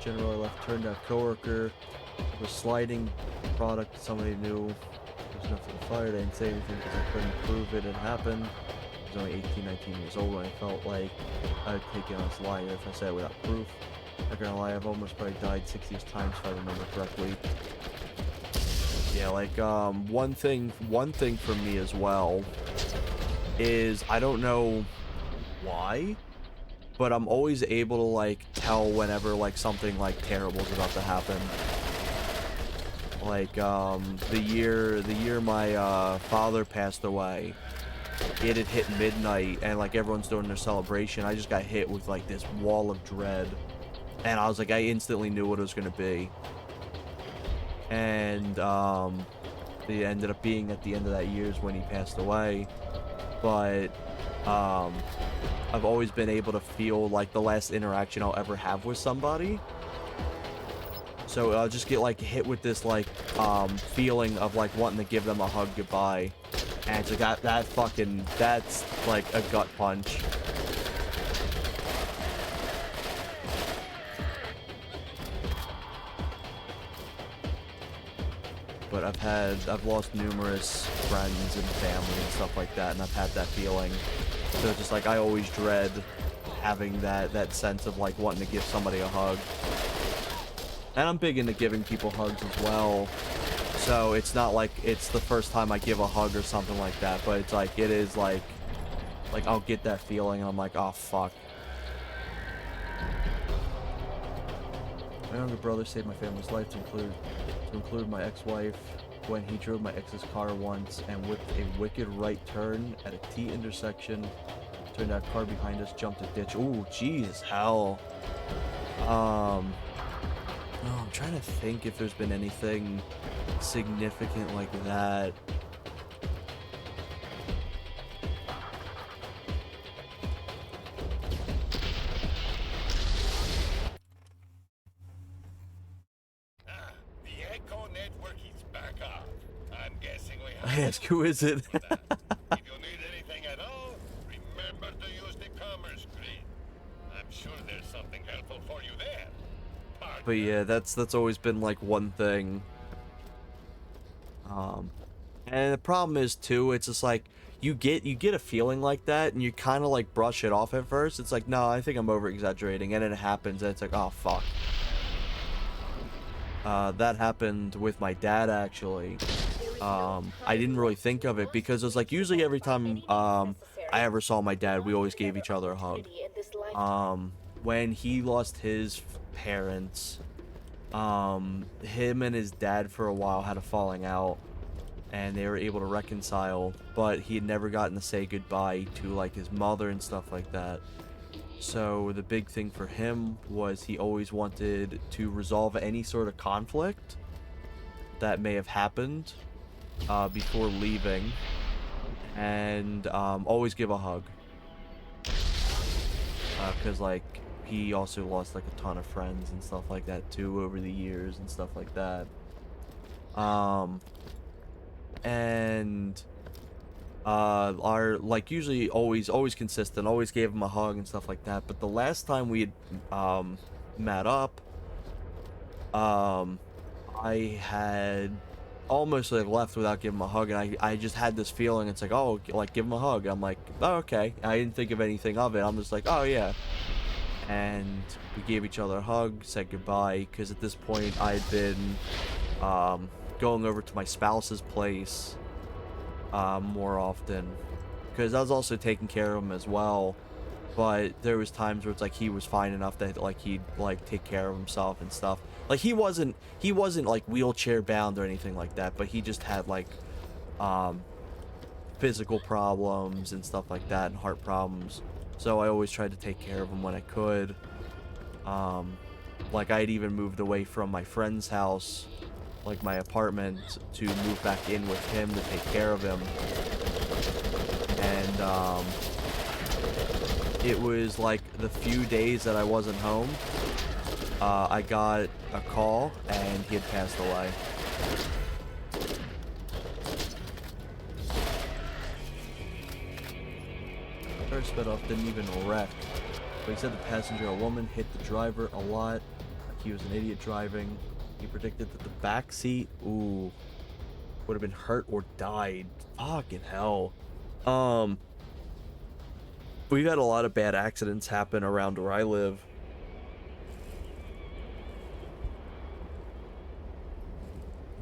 general I left, turned out coworker was sliding product to somebody new. There was nothing fired. I didn't say anything because I couldn't prove it had happened. I was only 18, 19 years old, and I felt like I would take it on as liar if I said it without proof. Not gonna lie, I've almost probably died 60 times if I remember correctly. Yeah, like, one thing for me as well is, I don't know why, but I'm always able to, like, tell whenever, like, something, like, terrible is about to happen. Like, the year my, father passed away, it had hit midnight, and, like, everyone's doing their celebration. I just got hit with, like, this wall of dread, and I was like, I instantly knew what it was gonna be. And, it ended up being at the end of that year's when he passed away, but, I've always been able to feel like the last interaction I'll ever have with somebody. So I'll just get like hit with this like feeling of like wanting to give them a hug goodbye. And it's like that's like a gut punch. But I've lost numerous friends and family and stuff like that, and I've had that feeling. So it's just like, I always dread having that sense of like wanting to give somebody a hug. And I'm big into giving people hugs as well. So it's not like it's the first time I give a hug or something like that, but it's like, it is like I'll get that feeling and I'm like, oh fuck. My younger brother saved my family's life, to include my ex-wife, when he drove my ex's car once and with a wicked right turn at a T intersection, turned that car behind us, jumped a ditch. Ooh, Jesus, hell. Oh, I'm trying to think if there's been anything significant like that. The Echo network is back up. I'm guessing we have... I ask, who is it? If you need anything at all, remember to use the commerce grid. I'm sure there's something helpful for you there. But yeah, that's always been like one thing. And the problem is too, it's just like you get a feeling like that, and you kind of like brush it off at first. It's like, no, I think I'm over exaggerating, and then it happens, and it's like, oh fuck. That happened with my dad actually. I didn't really think of it because it was like usually every time I ever saw my dad, we always gave each other a hug. When he lost his parents, him and his dad for a while had a falling out, and they were able to reconcile, but he had never gotten to say goodbye to like his mother and stuff like that. So the big thing for him was he always wanted to resolve any sort of conflict that may have happened before leaving, and always give a hug, because like he also lost like a ton of friends and stuff like that too over the years and stuff like that. And are like usually always consistent, always gave him a hug and stuff like that. But the last time we had met up, I had almost like left without giving him a hug, and I just had this feeling. It's like, oh, like give him a hug. I'm like, oh, okay. I didn't think of anything of it. I'm just like, oh yeah. And we gave each other a hug, said goodbye, because at this point I'd been going over to my spouse's place more often, because I was also taking care of him as well. But there was times where it's like he was fine enough that like he'd like take care of himself and stuff. Like he wasn't like wheelchair bound or anything like that, but he just had like physical problems and stuff like that, and heart problems. So I always tried to take care of him when I could. Like I had even moved away from my friend's house, like my apartment, to move back in with him to take care of him. And it was like the few days that I wasn't home, I got a call and he had passed away. The car sped off, didn't even wreck. But he said the passenger, a woman, hit the driver a lot. Like he was an idiot driving. He predicted that the back seat, ooh, would have been hurt or died. Fucking hell. We've had a lot of bad accidents happen around where I live.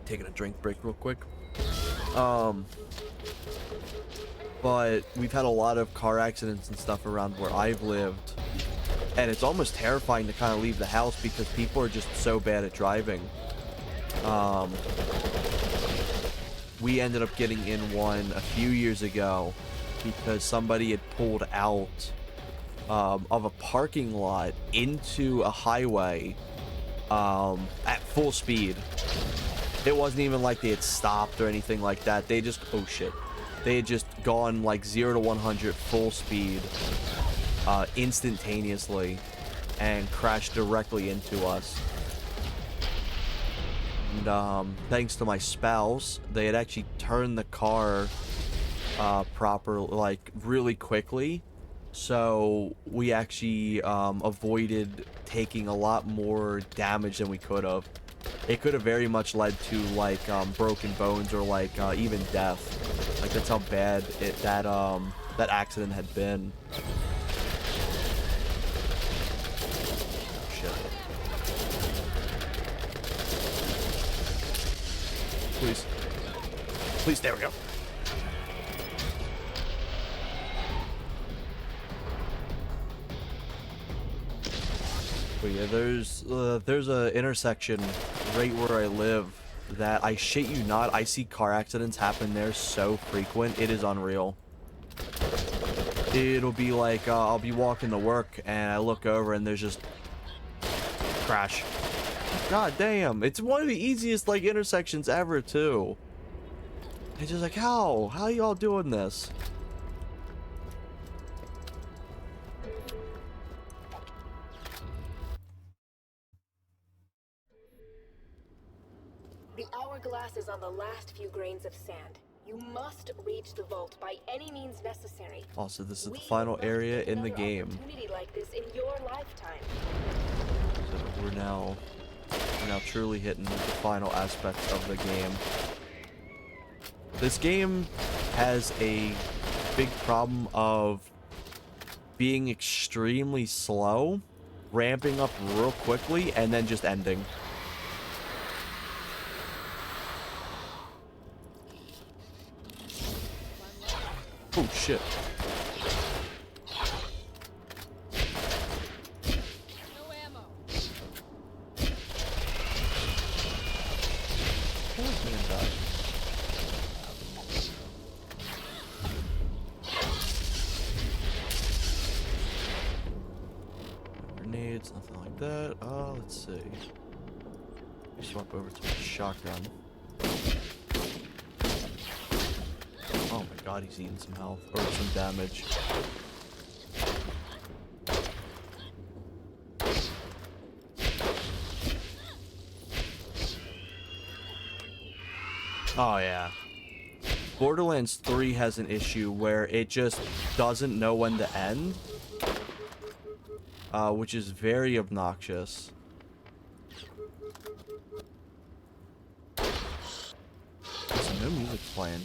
Taking a drink break real quick. But we've had a lot of car accidents and stuff around where I've lived. And it's almost terrifying to kind of leave the house because people are just so bad at driving. We ended up getting in one a few years ago because somebody had pulled out of a parking lot into a highway at full speed. It wasn't even like they had stopped or anything like that. They just, oh shit. They had just gone like 0 to 100 full speed instantaneously and crashed directly into us. And thanks to my spouse, they had actually turned the car proper, like really quickly, so we actually avoided taking a lot more damage than we could have. It could have very much led to like broken bones or like even death. Like that's how bad that accident had been. Shit. Please. Please, there we go. But yeah, there's a intersection right where I live that, I shit you not, I see car accidents happen there so frequent, it is unreal. It'll be like, I'll be walking to work and I look over and there's just crash. God damn, it's one of the easiest like intersections ever too. It's just like, how are y'all doing this? The hourglass is on the last few grains of sand. You must reach the vault by any means necessary. Also, this is the final area in the game. Opportunity like this in your lifetime. So we're now truly hitting the final aspects of the game. This game has a big problem of being extremely slow, ramping up real quickly, and then just ending. Oh shit. No ammo. Oh, man, died. Grenades, nothing like that. Let's see. Swap over to a shotgun. Oh my god, he's eating some health, or some damage. Oh yeah. Borderlands 3 has an issue where it just doesn't know when to end. Which is very obnoxious. So no music's playing.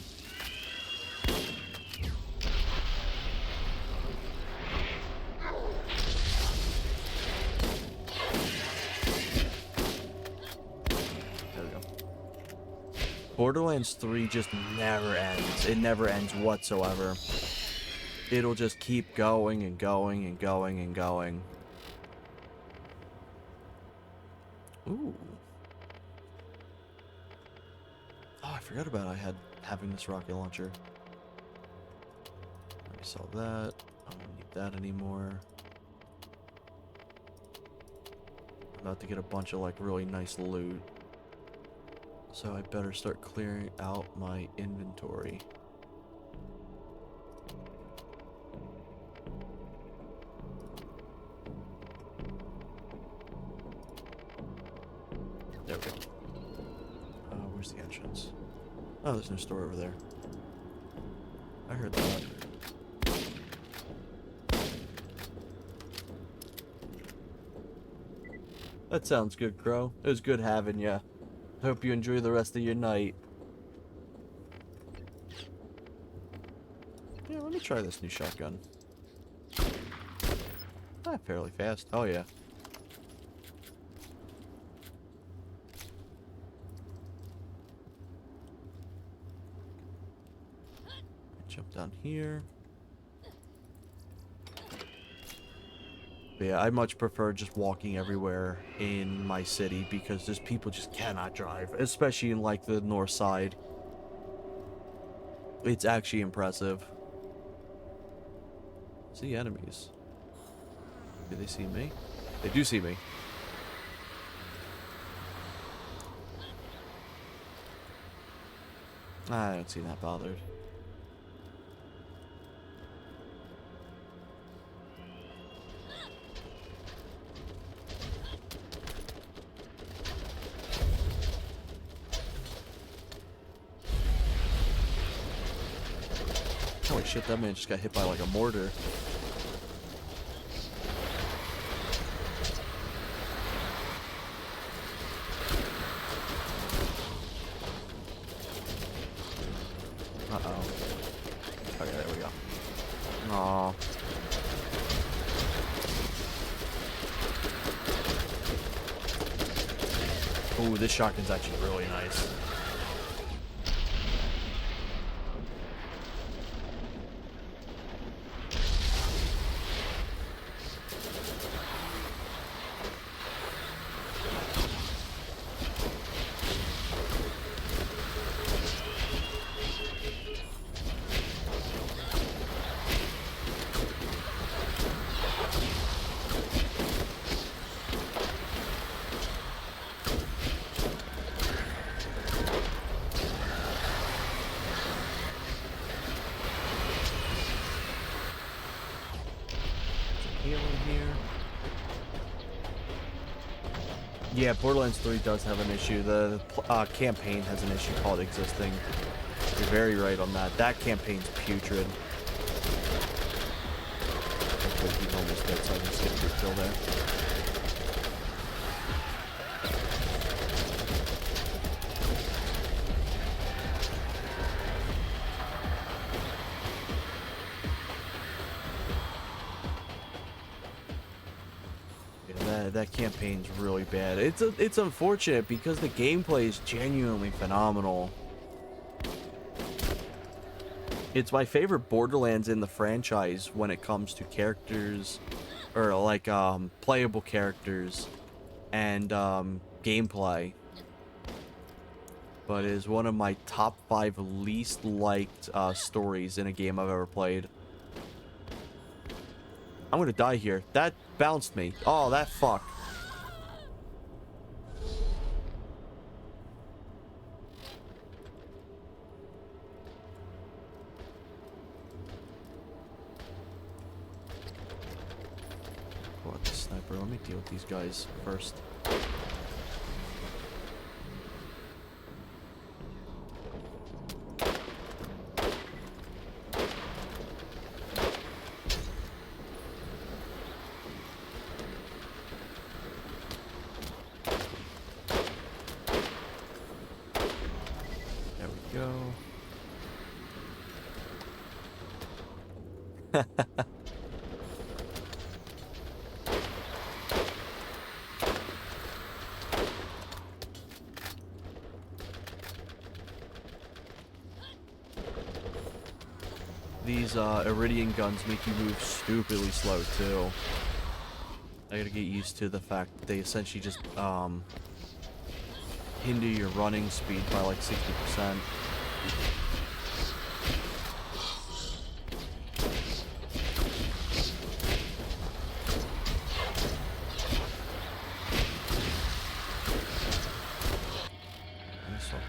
There we go. Borderlands 3 just never ends. It never ends whatsoever. It'll just keep going and going and going and going. Ooh. Oh, I forgot about having this rocket launcher. Let me sell that. I don't need that anymore. I'm about to get a bunch of like really nice loot. So I better start clearing out my inventory. There we go. Where's the entrance? Oh, there's no store over there. I heard that. That sounds good, Crow. It was good having ya. Hope you enjoy the rest of your night. Yeah, let me try this new shotgun. Ah, fairly fast. Oh, yeah. Jump down here. But yeah, I much prefer just walking everywhere in my city because there's people just cannot drive, especially in like the north side. It's actually impressive. See enemies. Do they see me? They do see me. I don't seem that bothered. Holy shit, that man just got hit by like a mortar. Uh-oh. Okay, there we go. Aw. Ooh, this shotgun's actually really nice. Yeah, Borderlands 3 does have an issue. The campaign has an issue called existing. You're very right on that. That campaign's putrid. Hopefully he's almost dead, so I can skip the kill there. that campaign's really bad. It's unfortunate because the gameplay is genuinely phenomenal. It's my favorite Borderlands in the franchise when it comes to characters, or like playable characters and gameplay. But it is one of my top 5 least liked stories in a game I've ever played. I'm gonna die here. That bounced me. Oh, that fuck. What the sniper? Let me deal with these guys first. There we go. These Iridian guns make you move stupidly slow too. I gotta get used to the fact that they essentially just hinder your running speed by like 60%. Let's swap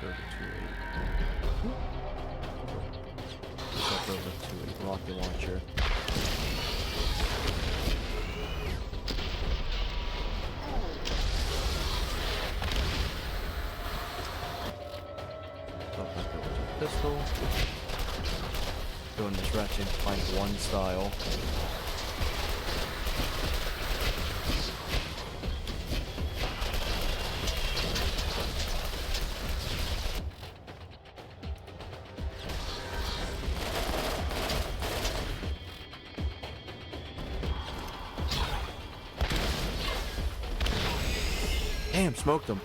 over to a rocket launcher. Swap back over to a pistol. Go in this Ratchet and Clank 1 style. Damn, smoked him.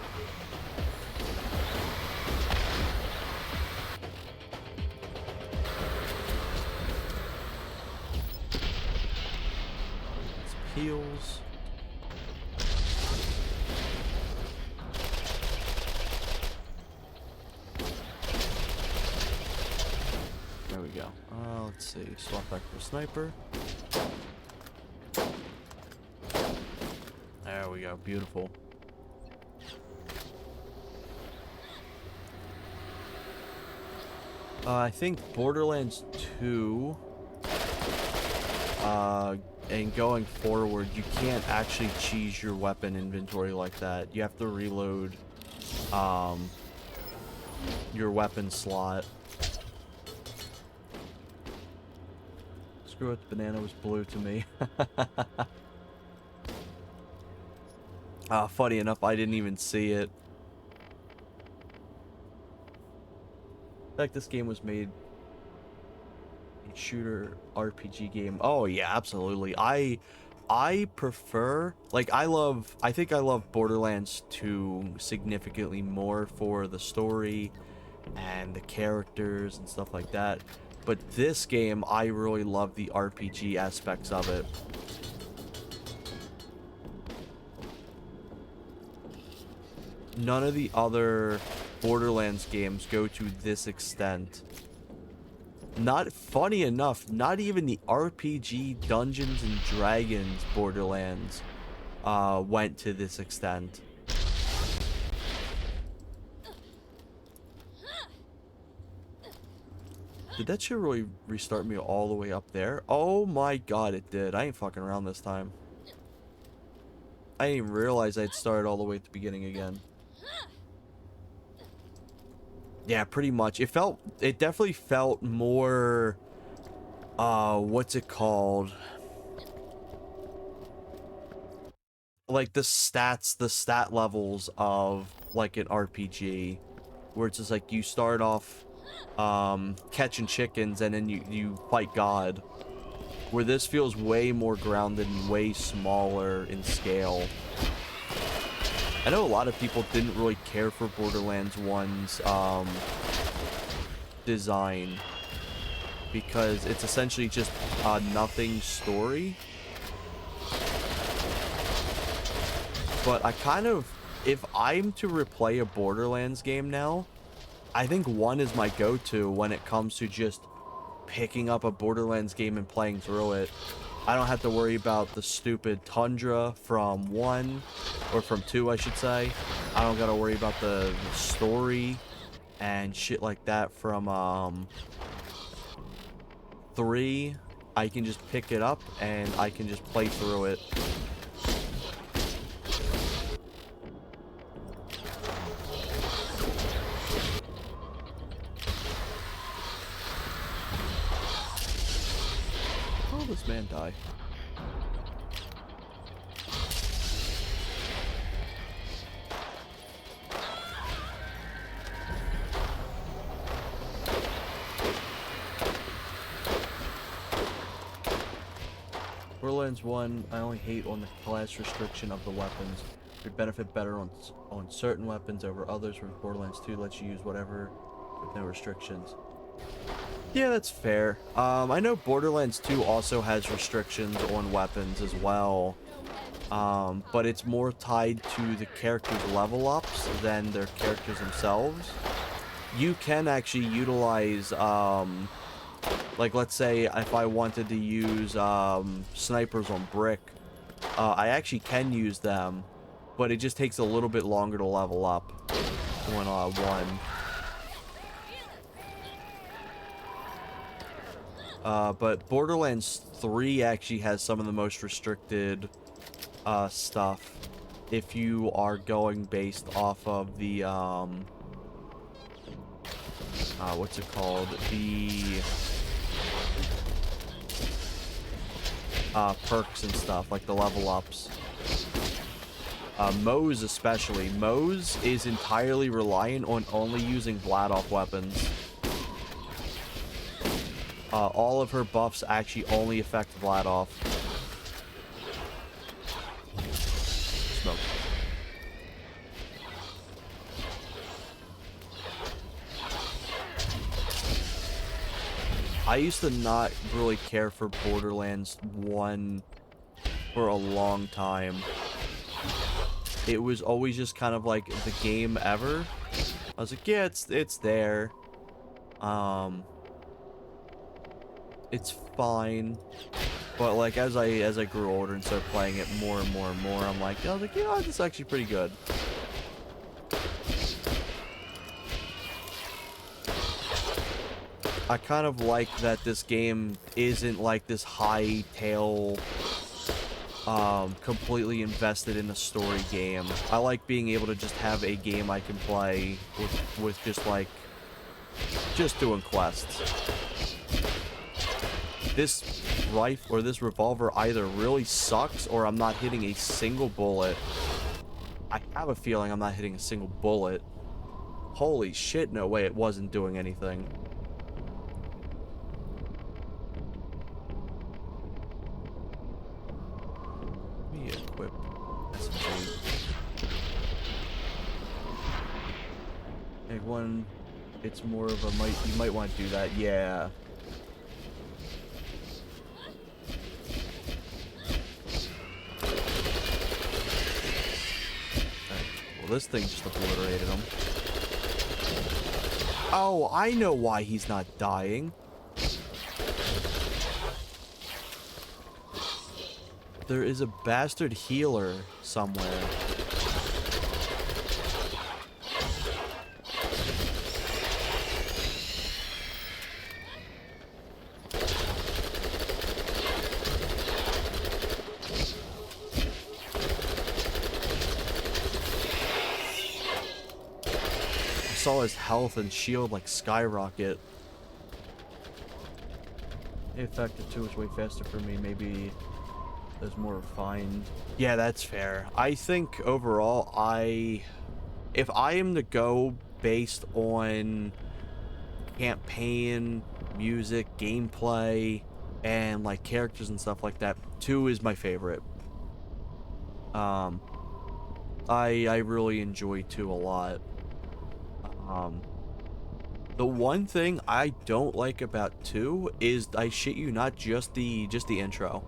It's heals. There we go. Let's see. Swap back for sniper. There we go. Beautiful. I think Borderlands 2, and going forward, you can't actually cheese your weapon inventory like that. You have to reload, your weapon slot. Screw it, the banana was blue to me. Funny enough, I didn't even see it. Like this game was made a shooter RPG game. Oh yeah, absolutely. I prefer, like, I think I love Borderlands 2 significantly more for the story and the characters and stuff like that. But this game, I really love the RPG aspects of it. None of the other Borderlands games go to this extent. Not funny enough, not even the RPG Dungeons and Dragons Borderlands went to this extent. Did that shit really restart me all the way up there? Oh my god, it did. I ain't fucking around this time. I didn't even realize I'd started all the way at the beginning again. Yeah, pretty much. It definitely felt more, what's it called? Like the stat levels of like an RPG, where it's just like you start off, catching chickens and then you fight God. where this feels way more grounded and way smaller in scale. I know a lot of people didn't really care for Borderlands 1's design because it's essentially just a nothing story. But I kind of, if I'm to replay a Borderlands game now, I think 1 is my go-to when it comes to just picking up a Borderlands game and playing through it. I don't have to worry about the stupid tundra from 1, or from 2, I should say. I don't gotta worry about the story and shit like that from 3. I can just pick it up and I can just play through it. Oh, this man die. Borderlands 1, I only hate on the class restriction of the weapons. Would benefit better on certain weapons over others, where Borderlands 2 lets you use whatever with no restrictions. Yeah, that's fair. I know Borderlands 2 also has restrictions on weapons as well. But it's more tied to the characters' level ups than their characters themselves. You can actually utilize, like, let's say if I wanted to use snipers on Brick, I actually can use them, but it just takes a little bit longer to level up on 1. But Borderlands 3 actually has some of the most restricted stuff if you are going based off of the what's it called, the perks and stuff, like the level ups. Moze especially. Moze is entirely reliant on only using Vladoff weapons. All of her buffs actually only affect Vladoff. Smoke. I used to not really care for Borderlands 1 for a long time. It was always just kind of like the game ever. I was like, yeah, it's there. It's fine. But like as I grew older and started playing it more and more and more, I'm like, I was like, you know, this is actually pretty good. I kind of like that this game isn't like this high tail, completely invested in a story game. I like being able to just have a game I can play with just like, just doing quests. This rifle or this revolver either really sucks or I'm not hitting a single bullet. I have a feeling I'm not hitting a single bullet. Holy shit, no way it wasn't doing anything. Let me equip SMG. Make one, it's more of a you might want to do that, yeah. This thing just obliterated him. Oh, I know why he's not dying. There is a bastard healer somewhere. Saw his health and shield like skyrocket. Effective 2 is way faster for me. Maybe there's more refined. Yeah, that's fair. I think overall, if I am to go based on campaign, music, gameplay, and like characters and stuff like that, 2 is my favorite. I really enjoy 2 a lot. The one thing I don't like about 2 is, I shit you not, just the intro.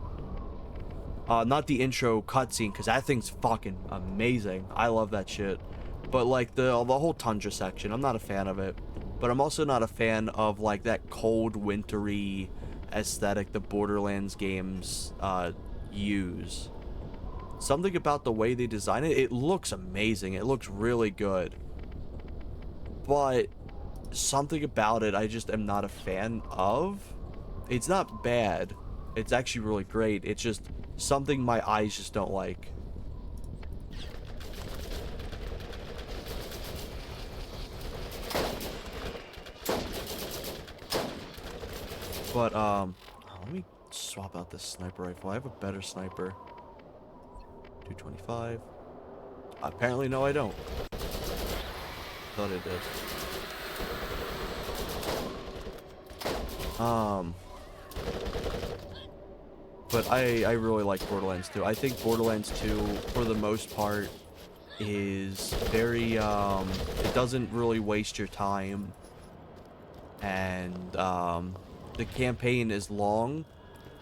Not the intro cutscene, because that thing's fucking amazing. I love that shit. But like the whole tundra section, I'm not a fan of it. But I'm also not a fan of like that cold, wintry aesthetic the Borderlands games use. Something about the way they design it, it looks amazing. It looks really good. But something about it I just am not a fan of. It's not bad. It's actually really great. It's just something my eyes just don't like. But let me swap out this sniper rifle. I have a better sniper. 225. Apparently no, I don't. Thought I did. But I really like Borderlands 2. I think Borderlands 2, for the most part, is very, it doesn't really waste your time. And, the campaign is long,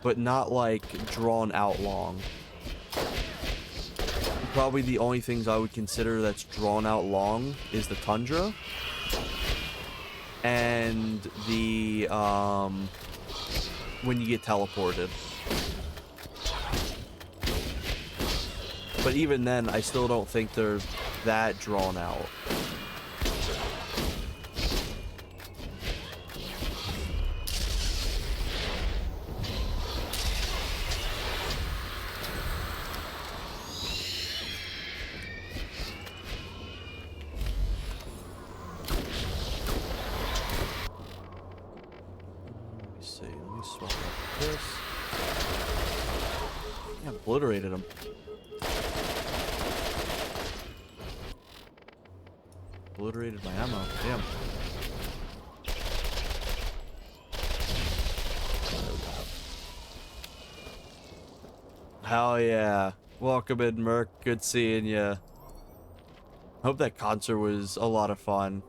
but not, like, drawn out long. Probably the only things I would consider that's drawn out long is the tundra. And the, when you get teleported. But even then, I still don't think they're that drawn out. Let me see. Let me swap out this. I obliterated him. Obliterated my ammo. Damn. Hell yeah. Welcome in, Merc. Good seeing ya. Hope that concert was a lot of fun.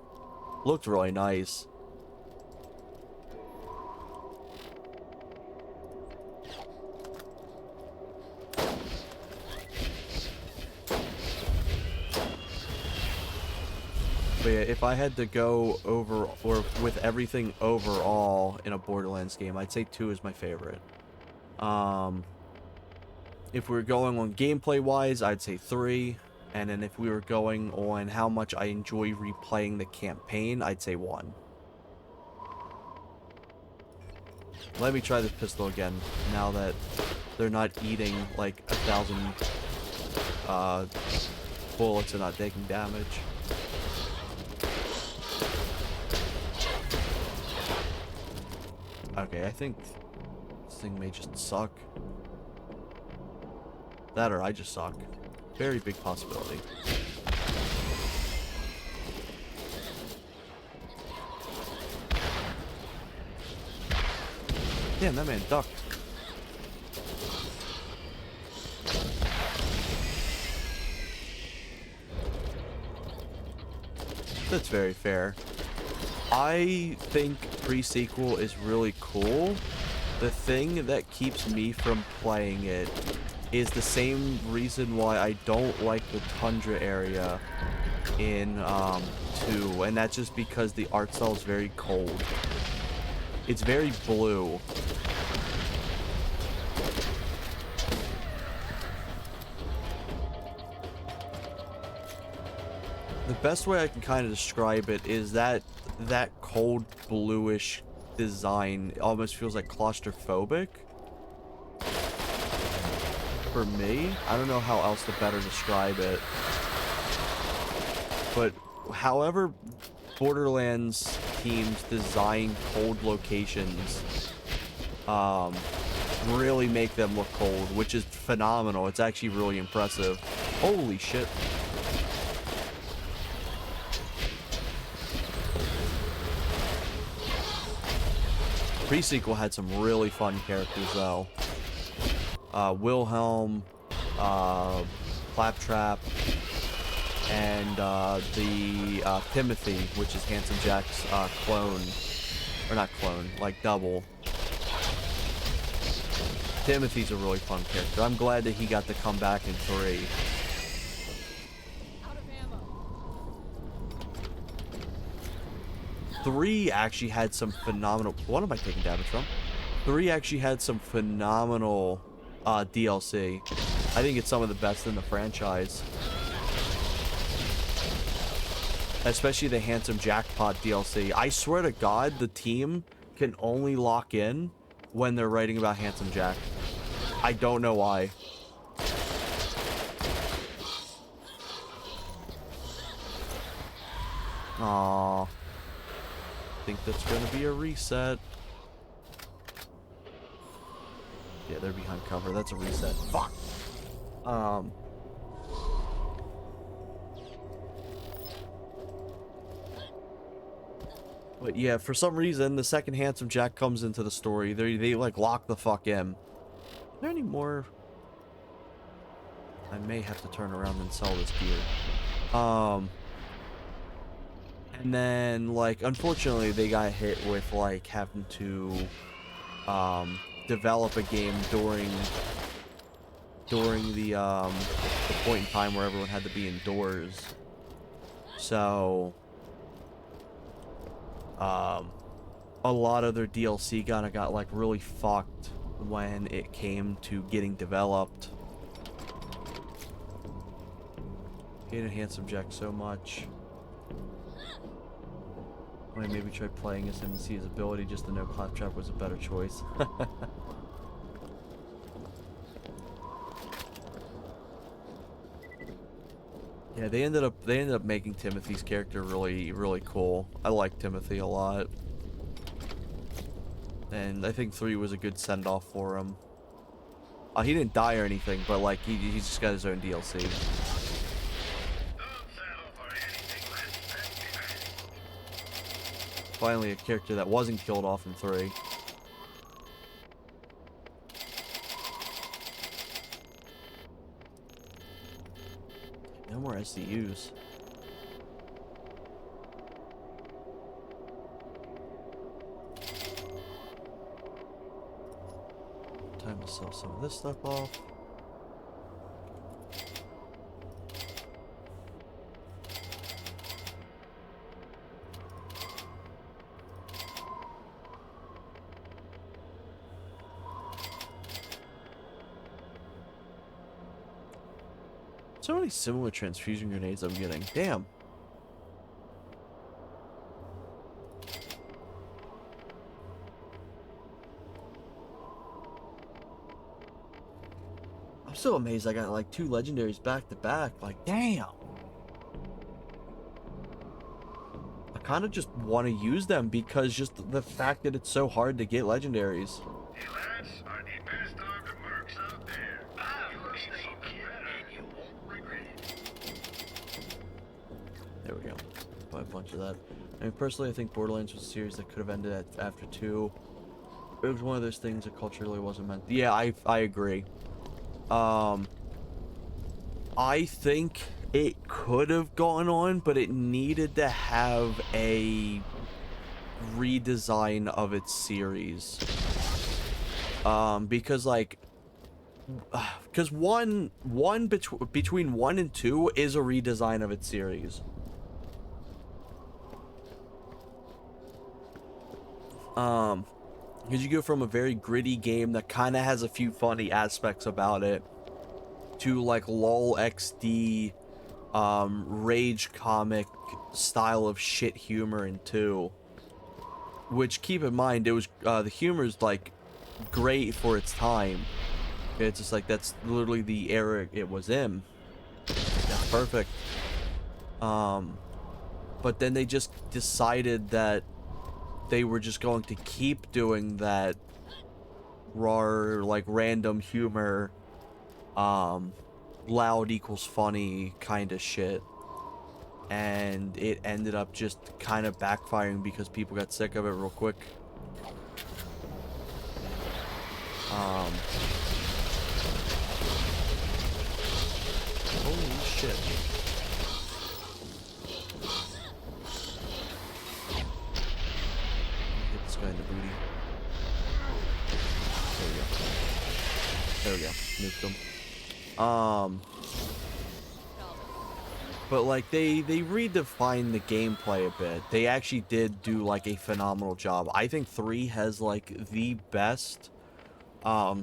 Looked really nice. But yeah, if I had to go over, or with everything overall in a Borderlands game, I'd say 2 is my favorite. If we were going on gameplay wise, I'd say 3. And then if we were going on how much I enjoy replaying the campaign, I'd say 1. Let me try this pistol again, now that they're not eating like 1,000 bullets and not taking damage. Okay, I think this thing may just suck. That or I just suck. Very big possibility. Damn, that man ducked. That's very fair. I think pre-sequel is really cool. The thing that keeps me from playing it is the same reason why I don't like the tundra area in 2, and that's just because the art style is very cold. It's very blue. The best way I can kind of describe it is that cold bluish design almost feels like claustrophobic. For me, I don't know how else to better describe it. But however Borderlands teams design cold locations, really make them look cold, which is phenomenal. It's actually really impressive. Holy shit. Pre-sequel had some really fun characters though. Wilhelm, Claptrap, and the Timothy, which is Handsome Jack's clone, or not clone, like double. Timothy's a really fun character. I'm glad that he got to come back in 3. Out of ammo. 3 actually had some phenomenal. What am I taking damage from? 3 actually had some phenomenal DLC. I think it's some of the best in the franchise. Especially the Handsome Jackpot DLC. I swear to God, the team can only lock in when they're writing about Handsome Jack. I don't know why. Aww. I think that's gonna be a reset. Yeah, they're behind cover. That's a reset. Fuck. But yeah, for some reason, the second Handsome Jack comes into the story, they like lock the fuck in. Is there any more? I may have to turn around and sell this gear. And then like, unfortunately, they got hit with like having to develop a game during the point in time where everyone had to be indoors. So a lot of their DLC got like really fucked when it came to getting developed. Hated Handsome Jack so much. I maybe try playing as him to see his ability just to know Claptrap was a better choice. Yeah, they ended up making Timothy's character really cool. I like Timothy a lot. And I think 3 was a good send-off for him. He didn't die or anything, but like he's just got his own DLC. Finally a character that wasn't killed off in 3. No more SCUs. Time to sell some of this stuff off. So many similar transfusion grenades I'm getting. Damn. I'm so amazed I got like 2 legendaries back to back. Like, damn. I kind of just want to use them because just the fact that it's so hard to get legendaries. Hey lads, are the best dog of mercs out there. And you won't regret it. There we go. Buy a bunch of that. I mean, personally, I think Borderlands was a series that could have ended after 2. It was one of those things that culturally wasn't meant. Yeah, I agree. I think it could have gone on, but it needed to have a redesign of its series. Because like, because between 1 and 2 is a redesign of its series. Because you go from a very gritty game that kind of has a few funny aspects about it to like LOL XD, rage comic style of shit humor in 2. Which, keep in mind, it was the humor's like great for its time. It's just like that's literally the era it was in. That's perfect. But then they just decided that they were just going to keep doing that raw, like random humor, loud equals funny kind of shit. And it ended up just kind of backfiring because people got sick of it real quick. Um, Holy shit. Hit this guy in the booty. There we go. There we go. Nuked him. But like they redefined the gameplay a bit. They actually did do like a phenomenal job. I think 3 has like the best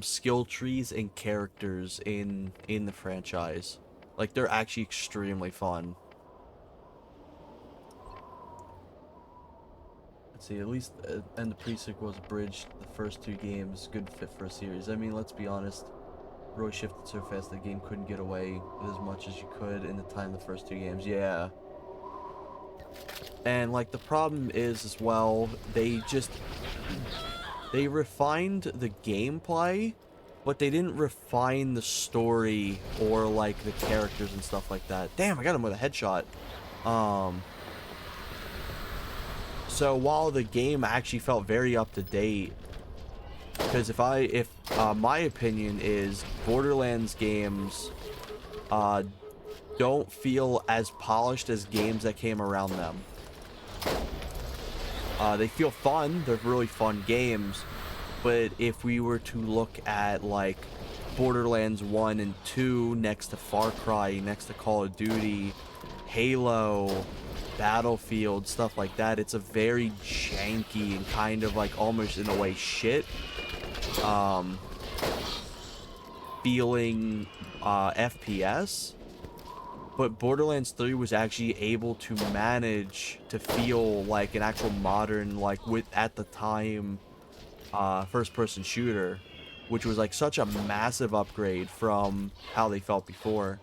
skill trees and characters in the franchise. Like they're actually extremely fun. Let's see, at least and the pre-sequels bridged the first 2 games. Good fit for a series. I mean, let's be honest. Really shifted so fast the game couldn't get away with as much as you could in the time the first 2 games. Yeah. And like the problem is as well, they refined the gameplay, but they didn't refine the story or like the characters and stuff like that. Damn, I got him with a headshot. So while the game actually felt very up to date, because if my opinion is Borderlands games don't feel as polished as games that came around them. They feel fun, they're really fun games, but if we were to look at like Borderlands 1 and 2 next to Far Cry, next to Call of Duty, Halo, Battlefield, stuff like that, it's a very janky and kind of like almost in a way shit feeling FPS. But Borderlands 3 was actually able to manage to feel like an actual modern, like with at the time first-person shooter, which was like such a massive upgrade from how they felt before.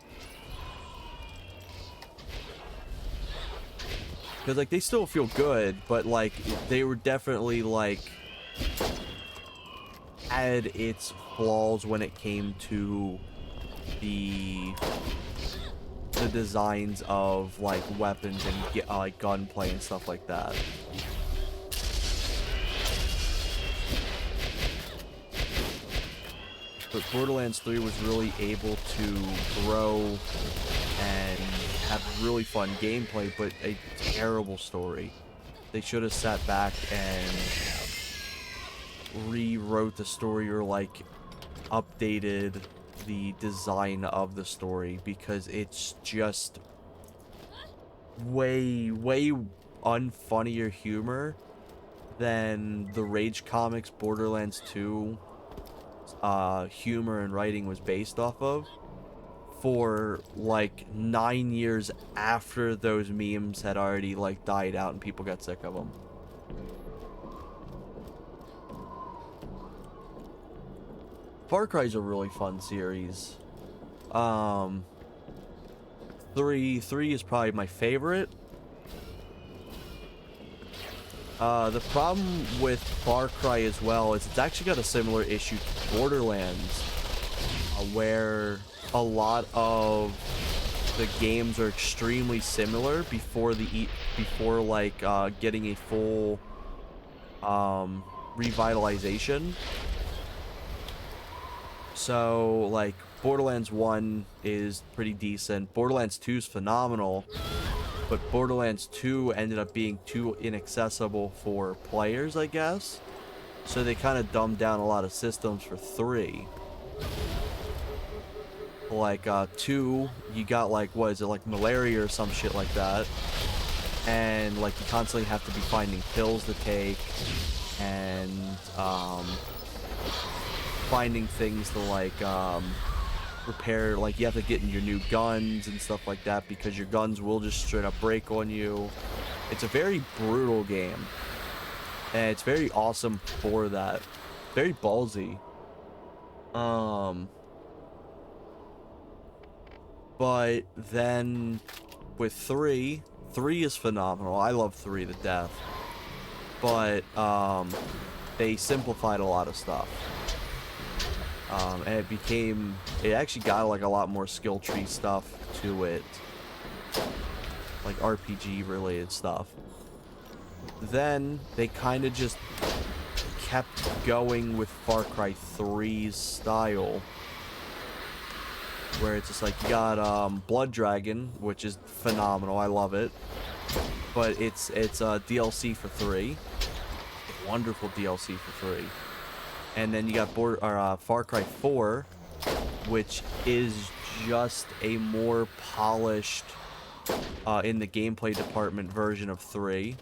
Because like they still feel good, but like they were definitely like had its flaws when it came to the designs of like weapons and like gunplay and stuff like that. But Borderlands 3 was really able to grow and have really fun gameplay, but a terrible story. They should have sat back and rewrote the story or like updated the design of the story, because it's just way unfunnier humor than the Rage Comics Borderlands 2 humor and writing was based off of, for like 9 years after those memes had already like died out and people got sick of them. Far Cry's a really fun series. 3 is probably my favorite. The problem with Far Cry as well is it's actually got a similar issue to Borderlands, where a lot of the games are extremely similar before like getting a full revitalization. So like Borderlands 1 is pretty decent. Borderlands 2 is phenomenal. But Borderlands 2 ended up being too inaccessible for players, I guess. So they kind of dumbed down a lot of systems for 3. Like 2, you got like, what is it, like malaria or some shit like that. And like you constantly have to be finding pills to take and finding things to like repair, like you have to get in your new guns and stuff like that, because your guns will just straight up break on you. It's a very brutal game, and it's very awesome for that. Very ballsy. But then with 3 is phenomenal. I love 3 to death. But they simplified a lot of stuff. And it actually got like a lot more skill tree stuff to it, like RPG related stuff. Then they kind of just kept going with Far Cry 3's style, where it's just like you got Blood Dragon, which is phenomenal. I love it, but it's DLC for 3, wonderful DLC for 3, and then you got Far Cry 4, which is just a more polished in the gameplay department version of 3,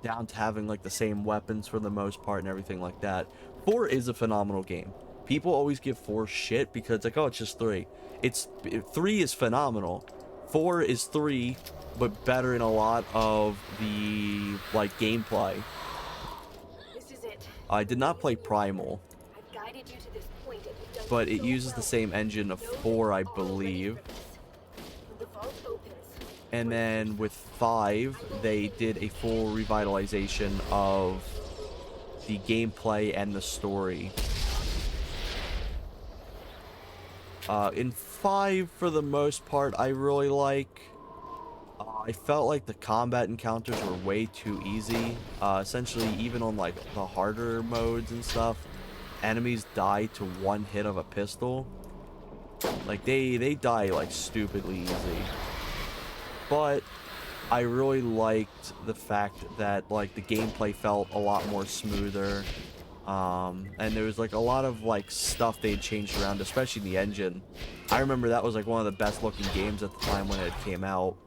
down to having like the same weapons for the most part and everything like that. 4 is a phenomenal game. People always give 4 shit because like, oh, it's just 3. 3 is phenomenal. 4 is 3, but better in a lot of the like gameplay. This is it. I did not play Primal, I've guided you to this point and you've done but it so uses the well. same engine of Know that 4, I you are ready believe. for this. When the vault opens, And then with 5, they did a full revitalization of the gameplay and the story. In 5, for the most part, I really like. I felt like the combat encounters were way too easy. Essentially, even on like the harder modes and stuff, enemies die to 1 hit of a pistol. Like they die like stupidly easy. But I really liked the fact that like the gameplay felt a lot more smoother. And there was like a lot of like stuff they had changed around, especially the engine. I remember that was like one of the best looking games at the time when it came out.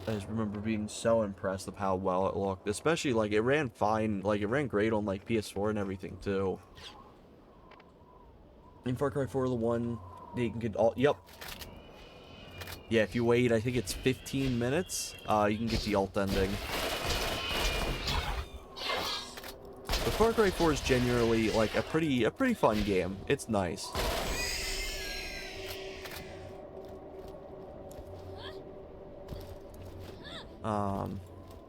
I just remember being so impressed of how well it looked, especially like it ran fine, like it ran great on like PS4 and everything too. In Far Cry 4, the one that you can get all, yep. Yeah, if you wait, I think it's 15 minutes, you can get the alt ending. But Far Cry 4 is genuinely like a pretty fun game. It's nice.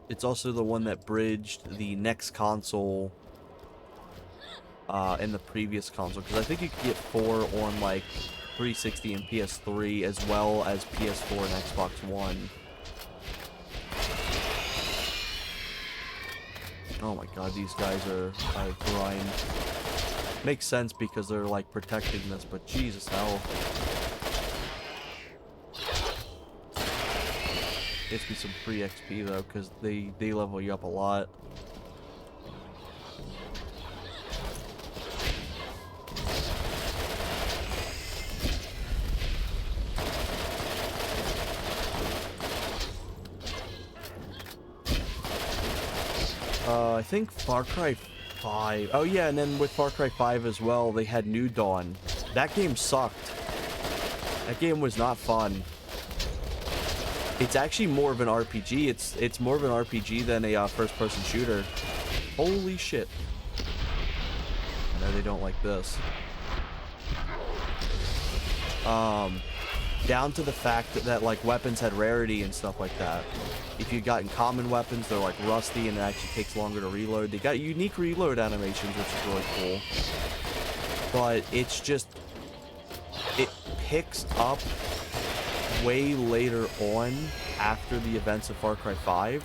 It's also the one that bridged the next console in the previous console, because I think you could get 4 on like 360 and PS3 as well as PS4 and Xbox One. Oh my god, these guys are grind. Makes sense because they're like protecting this, but Jesus hell. It's be some free XP though, because they level you up a lot. I think Far Cry 5. Oh yeah, and then with Far Cry 5 as well, they had New Dawn. That game sucked. That game was not fun. It's actually more of an RPG. It's more of an RPG than a first-person shooter. Holy shit. I know they don't like this. Down to the fact that like weapons had rarity and stuff like that. If you got in common weapons, they're like rusty and it actually takes longer to reload. They got unique reload animations, which is really cool. But it's just, it picks up way later on after the events of Far Cry 5.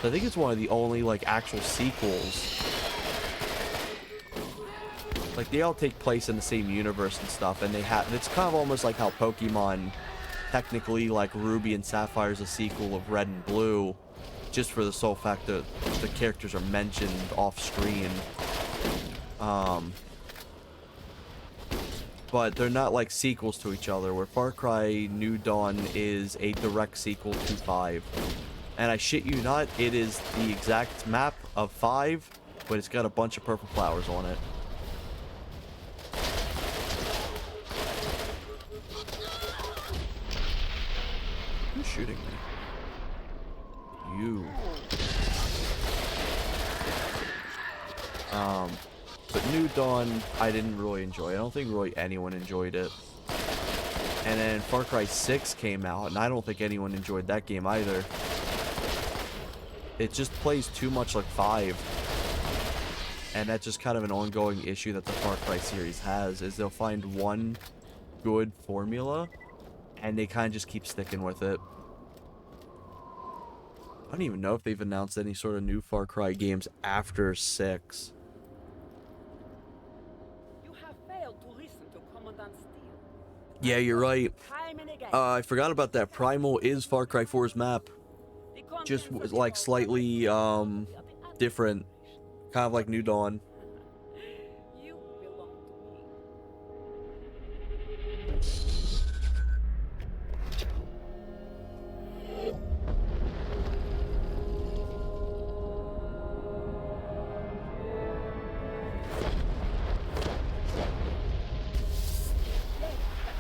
So I think it's one of the only like actual sequels. Like they all take place in the same universe and stuff, and they have, it's kind of almost like how Pokemon, technically like Ruby and Sapphire is a sequel of Red and Blue, just for the sole fact that the characters are mentioned off screen. But they're not like sequels to each other, where Far Cry New Dawn is a direct sequel to 5. And I shit you not, it is the exact map of 5, but it's got a bunch of purple flowers on it. Who's shooting me? You. But New Dawn, I didn't really enjoy. I don't think really anyone enjoyed it. And then Far Cry 6 came out, and I don't think anyone enjoyed that game either. It just plays too much like 5. And that's just kind of an ongoing issue that the Far Cry series has, is they'll find one good formula, and they kind of just keep sticking with it. don't even know if they've announced any sort of new Far Cry games after 6. You have failed to listen to Commandant Steele. Yeah, you're right. Time and again. I forgot about that. Primal is Far Cry 4's map. The Just contents of the like vault slightly are different. Kind of like New Dawn. You belong to me.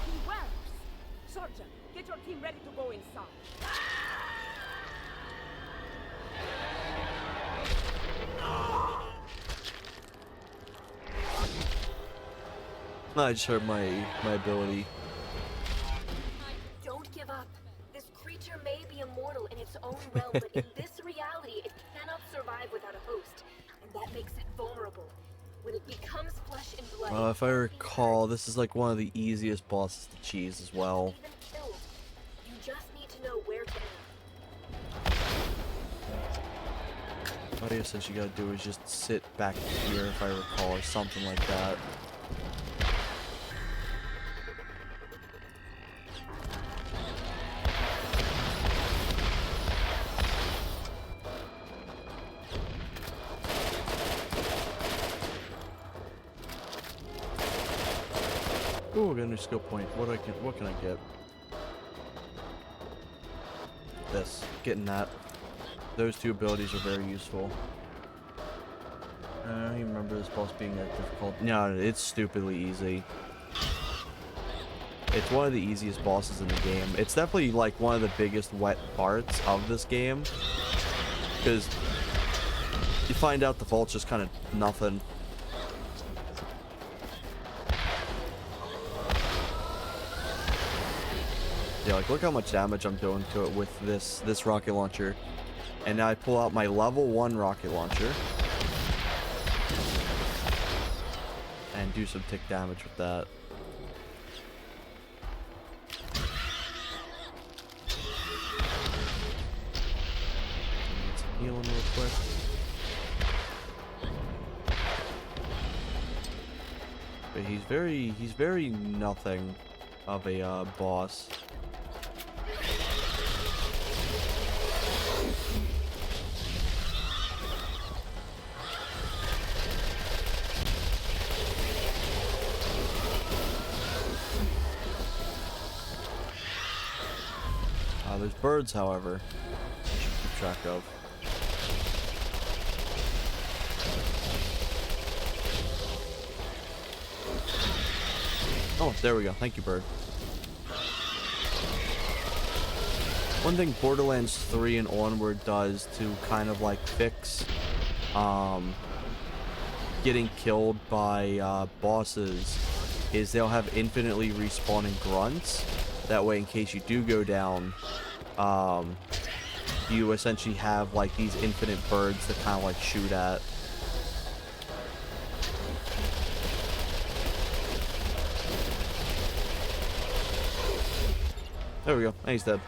He works. Sergeant, get your team ready to go inside. I just heard my ability. Don't give up. This creature may be immortal in its own realm, but in this reality, it cannot survive without a host, and that makes it vulnerable. When it becomes flesh and blood, If I recall, this is like one of the easiest bosses to cheese as well. even killed. You just need to know where to aim. What I guess you gotta do is just sit back here, if I recall, or something like that. Ooh, I got a new skill point. What can I get? This. Getting that. Those two abilities are very useful. I don't even remember this boss being that difficult. No, it's stupidly easy. It's one of the easiest bosses in the game. It's definitely like one of the biggest wet parts of this game. Because you find out the vault's just kind of nothing. Yeah, like look how much damage I'm doing to it with this rocket launcher. And now I pull out my level 1 rocket launcher. And do some tick damage with that. Get some healing real quick. But he's very nothing of a boss. There's birds, however, I should keep track of. Oh, there we go. Thank you, bird. One thing Borderlands 3 and onward does to kind of like fix getting killed by bosses is they'll have infinitely respawning grunts. That way, in case you do go down, you essentially have like these infinite birds to kind of like shoot at. There we go. And he's dead.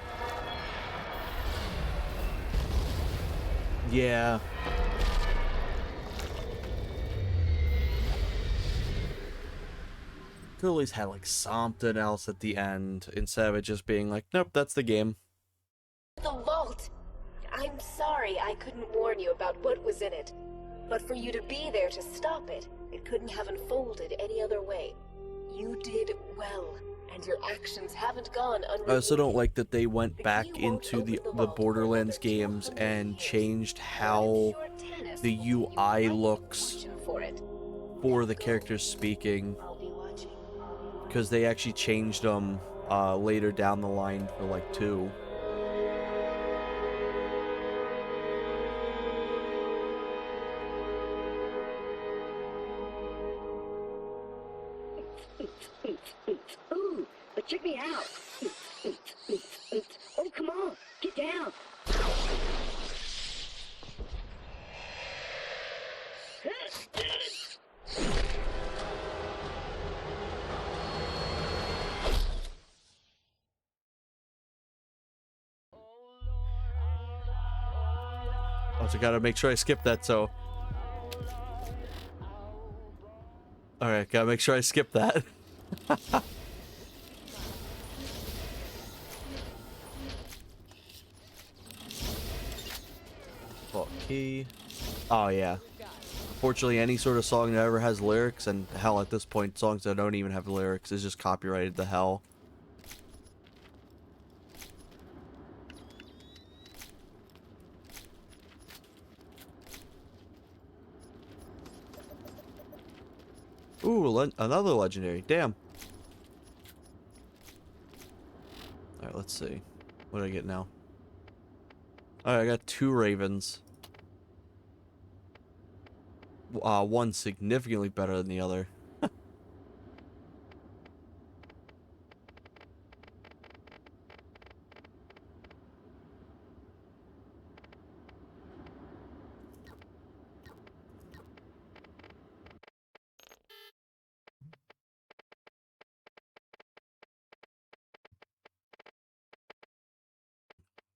Yeah. Could at least had like something else at the end instead of it just being like, nope, that's the game. The vault! I'm sorry I couldn't warn you about what was in it. But for you to be there to stop it, it couldn't have unfolded any other way. You did well, and your actions haven't gone unrewarded. I also don't like that they went back into the Borderlands games and changed how the UI looks for the characters speaking. Because they actually changed them later down the line for like 2. Ooh, but check me out. Oh, come on, get down. Also gotta make sure I skip that, so... Alright, gotta make sure I skip that. Vault key. Oh, yeah. Fortunately, any sort of song that ever has lyrics, and hell, at this point, songs that don't even have lyrics is just copyrighted to hell. Ooh, another legendary. Damn. Alright, let's see. What do I get now? Alright, I got 2 ravens. One significantly better than the other.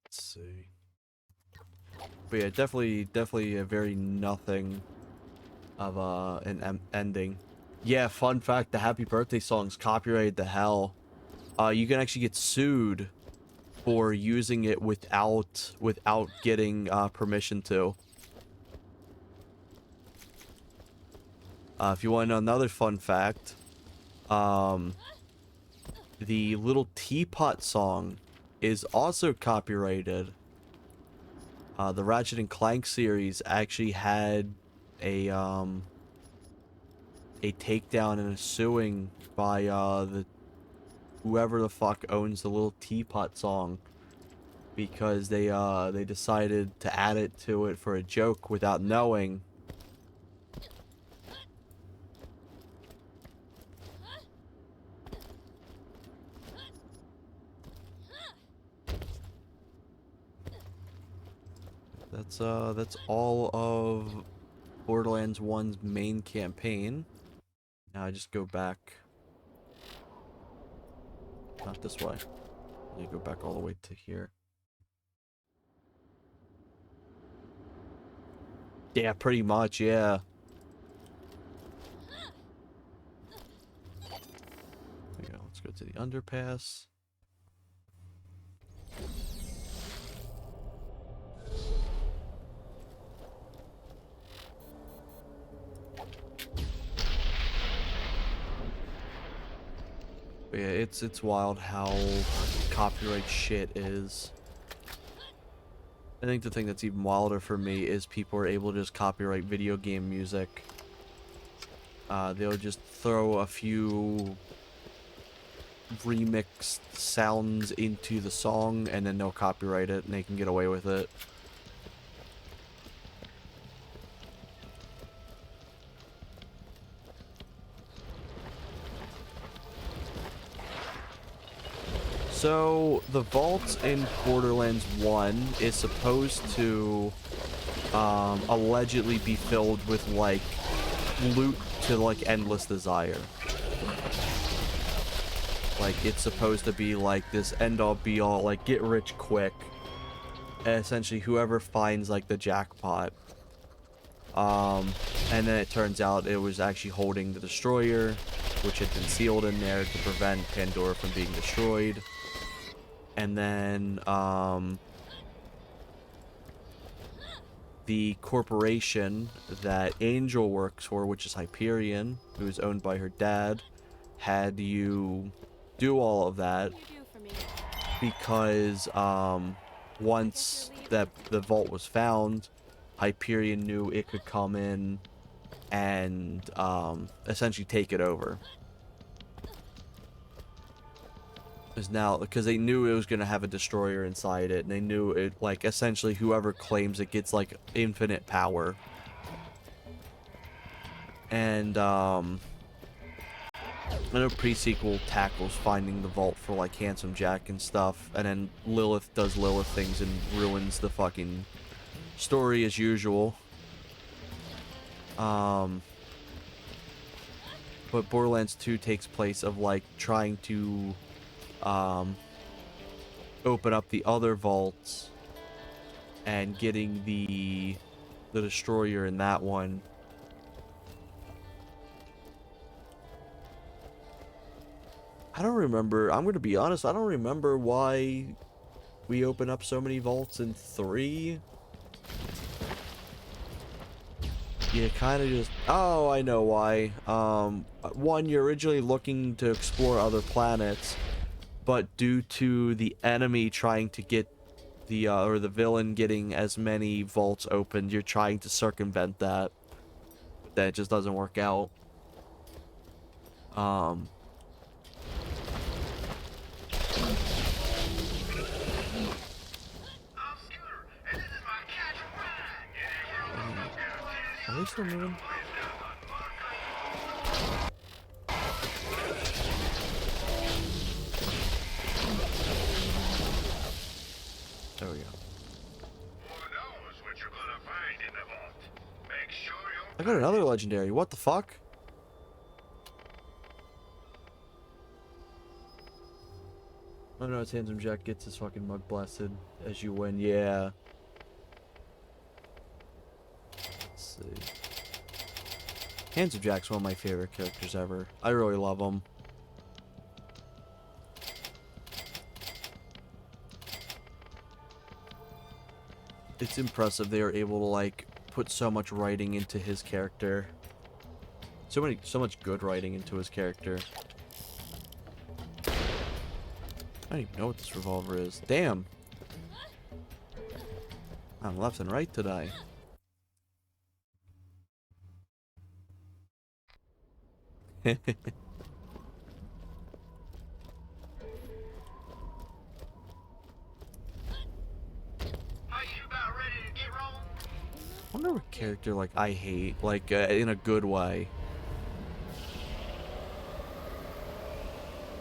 Let's see. But yeah, definitely a very nothing of an ending. Yeah, fun fact, the happy birthday song's copyrighted to hell. You can actually get sued for using it without getting permission to. If you want to know another fun fact, the little teapot song is also copyrighted. The Ratchet and Clank series actually had a takedown and a suing by the whoever the fuck owns the little teapot song, because they decided to add it to it for a joke without knowing. That's all of Borderlands 1's main campaign. Now I just go back. Not this way. I go back all the way to here. Yeah, pretty much, yeah. There we go. Let's go to the underpass. But yeah, it's wild how copyright shit is. I think the thing that's even wilder for me is people are able to just copyright video game music. They'll just throw a few remixed sounds into the song and then they'll copyright it and they can get away with it. So, the vault in Borderlands 1 is supposed to allegedly be filled with, like, loot to, like, endless desire. Like, it's supposed to be, like, this end-all be-all, like, get rich quick. And essentially, whoever finds, like, the jackpot. And then it turns out it was actually holding the destroyer, which had been sealed in there to prevent Pandora from being destroyed. And then, the corporation that Angel works for, which is Hyperion, who is owned by her dad, had you do all of that because, once that the vault was found, Hyperion knew it could come in and, essentially take it over. Is now because they knew it was gonna have a destroyer inside it, and they knew it, like, essentially whoever claims it gets like infinite power. And I know pre-sequel tackles finding the vault for like Handsome Jack and stuff, and then Lilith does Lilith things and ruins the fucking story as usual. But Borderlands 2 takes place of like trying to open up the other vaults and getting the destroyer in that one. I don't remember. I'm going to be honest. I don't remember why we open up so many vaults in 3. You kind of just... Oh, I know why. One, you're originally looking to explore other planets, but due to the enemy trying to get the, or the villain getting as many vaults opened, you're trying to circumvent that. But that just doesn't work out. Are they still moving? There we go. I got another legendary. What the fuck? Oh no, it's Handsome Jack gets his fucking mug blasted as you win. Yeah. Let's see. Handsome Jack's one of my favorite characters ever. I really love him. It's impressive they are able to, like, put so much writing into his character. So much good writing into his character. I don't even know what this revolver is. Damn. I'm left and right today. I wonder what character, like, I hate, like, in a good way.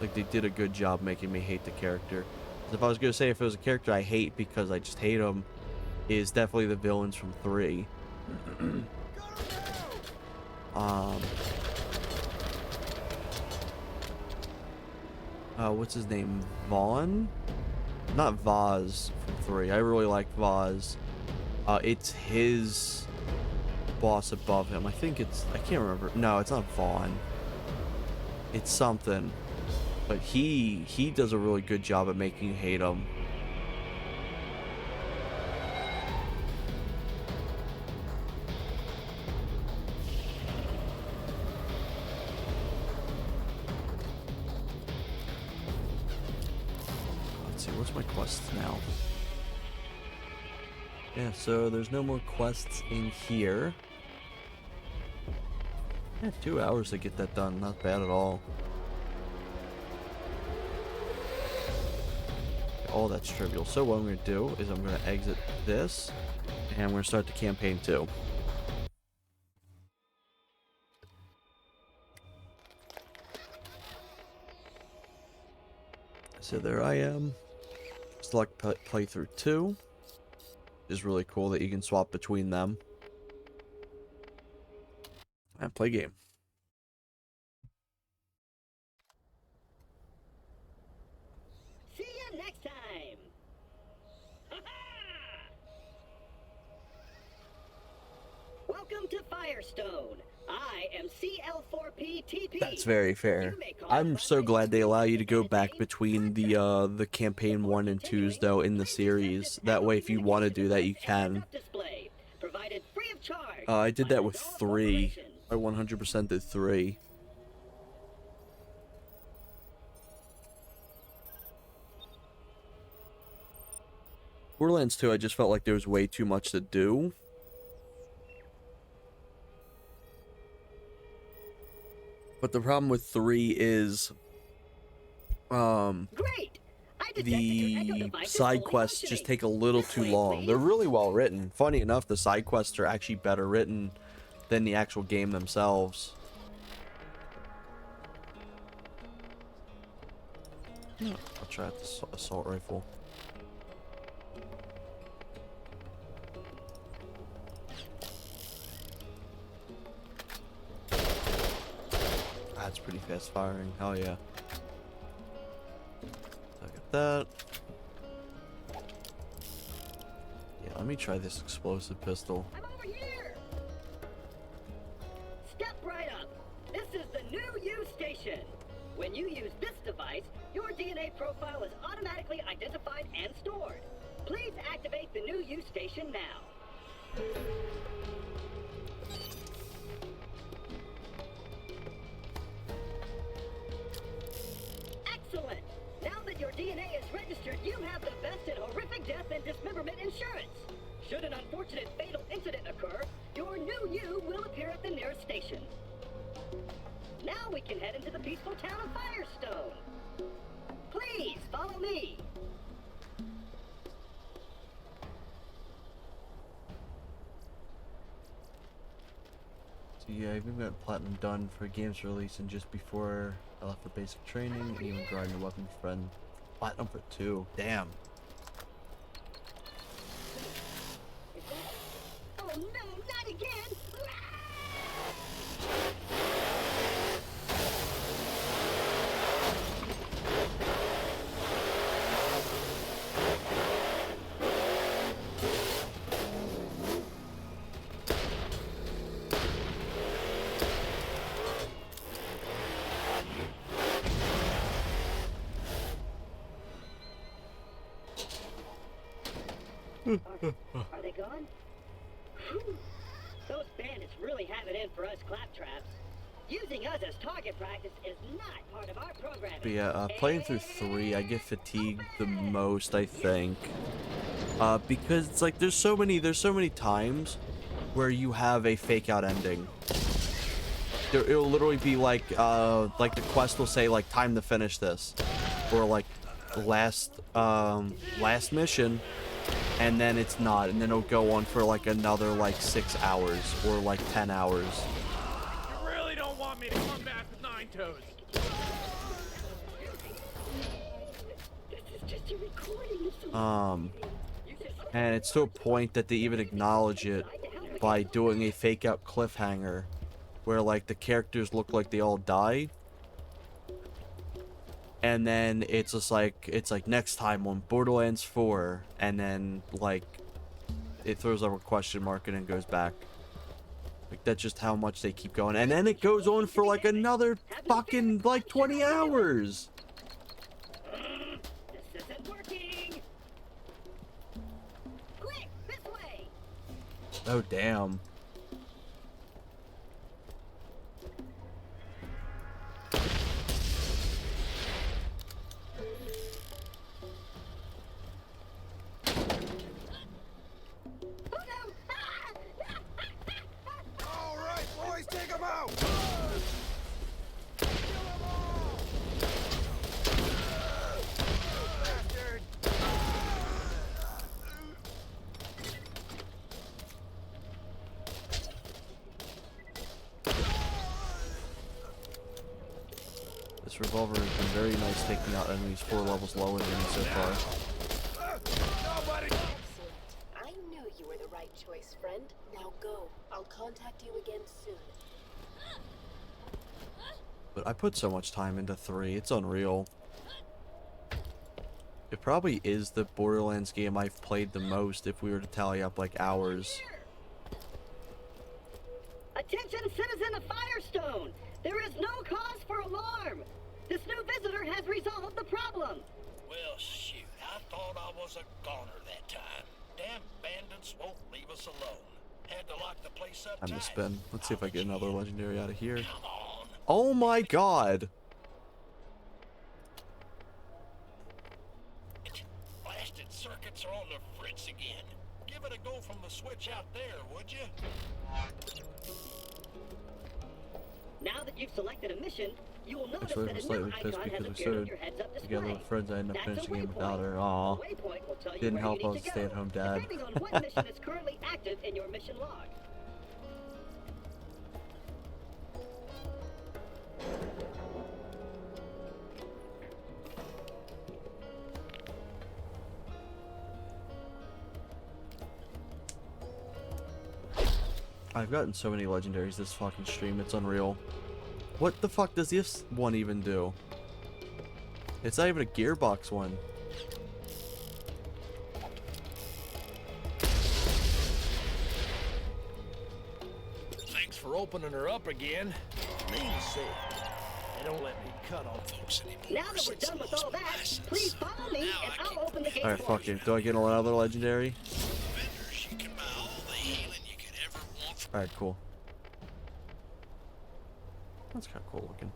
Like, they did a good job making me hate the character. If I was gonna say if it was a character I hate because I just hate him, is definitely the villains from 3. What's his name? Vaughn? Not Vaz from 3. I really like Vaz. It's his boss above him. I think it's... I can't remember. No, it's not Vaughn. It's something. But he does a really good job at making you hate him. Let's see, what's my quests now? Yeah, so there's no more quests in here. Yeah, 2 hours to get that done. Not bad at all. All that's trivial. So what I'm going to do is I'm going to exit this, and I'm going to start the campaign 2. So there I am. Select playthrough 2. Is really cool that you can swap between them. And play game. See you next time. Welcome to Firestone. I am CL4PTP. That's very fair. I'm so glad they allow you to go back between the campaign 1 and 2s though in the series. That way, if you want to do that, you can. I did that with 3. I 100% did 3. Borderlands 2, I just felt like there was way too much to do. But the problem with 3 is, the side quests just take a little too long. They're really well written. Funny enough, the side quests are actually better written than the actual game themselves. I'll try out the assault rifle. That's pretty fast firing. Hell yeah. Look at that. Yeah, let me try this explosive pistol. I'm over here! Step right up. This is the new U station. When you use this device, your DNA profile is automatically identified and stored. Please activate the new U station now. Excellent! Now that your DNA is registered, you have the best in horrific death and dismemberment insurance. Should an unfortunate fatal incident occur, your new you will appear at the nearest station. Now we can head into the peaceful town of Firestone. Please, follow me. So yeah, I even got platinum done for games releasing just before I left for basic training, and even grinding a weapon friend. Platinum for 2. Damn. Oh no, not again! Are they gone? Whew. Those bandits really have it in for us claptraps. Using us as target practice is not part of our program. But yeah, playing through 3, I get fatigued the most, I think. Because it's like there's so many times where you have a fake out ending. It'll literally be like the quest will say like time to finish this, or like last mission, and then it's not, and then it'll go on for like another like 6 hours or like 10 hours. You really don't want me to come back with 9 toes. This is just a recording of some... And it's to a point that they even acknowledge it by doing a fake out cliffhanger where like the characters look like they all die, and then it's just like next time on Borderlands 4, and then like it throws up a question mark and then goes back. Like that's just how much they keep going, and then it goes on for like another fucking like 20 hours. This isn't working. Quick, this way. Oh damn. All right, boys, take them out! Bastard! This revolver has been very nice taking out enemies 4 levels lower than me so far. Nobody! Excellent. I knew you were the right choice, friend. Now go. I'll contact you again soon. But I put so much time into 3, it's unreal. It probably is the Borderlands game I've played the most if we were to tally up like hours. Attention, citizen of Firestone! There is no cause for alarm! This new visitor has resolved the problem! Well, shoot, I thought I was a goner that time. Damn bandits won't leave us alone. Had to lock the place up I'm tight. to spin. Let's see if I get another legendary out of here. Come on. Oh my god! Blasted circuits are on the fritz again. Give it a go from the switch out there, would you? Now that you've selected a mission, you will I notice swear that I'm a new slightly pissed icon has because we appeared on started your heads-up display. together with friends. I ended up That's a finishing it waypoint. without her. The Aw. waypoint will tell you Didn't where help you I need was to a stay-at-home go, dad. depending on what mission is currently active in your mission log. I've gotten so many legendaries this fucking stream, it's unreal. What the fuck does this one even do? It's not even a gearbox one. opening her up again. Mean to say it. They don't let me cut on folks anymore. Now that we're done with all that, please follow me and I'll open the gate Alright, for fuck you. it. Do I get another legendary? Vendors, you can buy all the healing you could ever want from Alright, cool. That's kind of cool looking.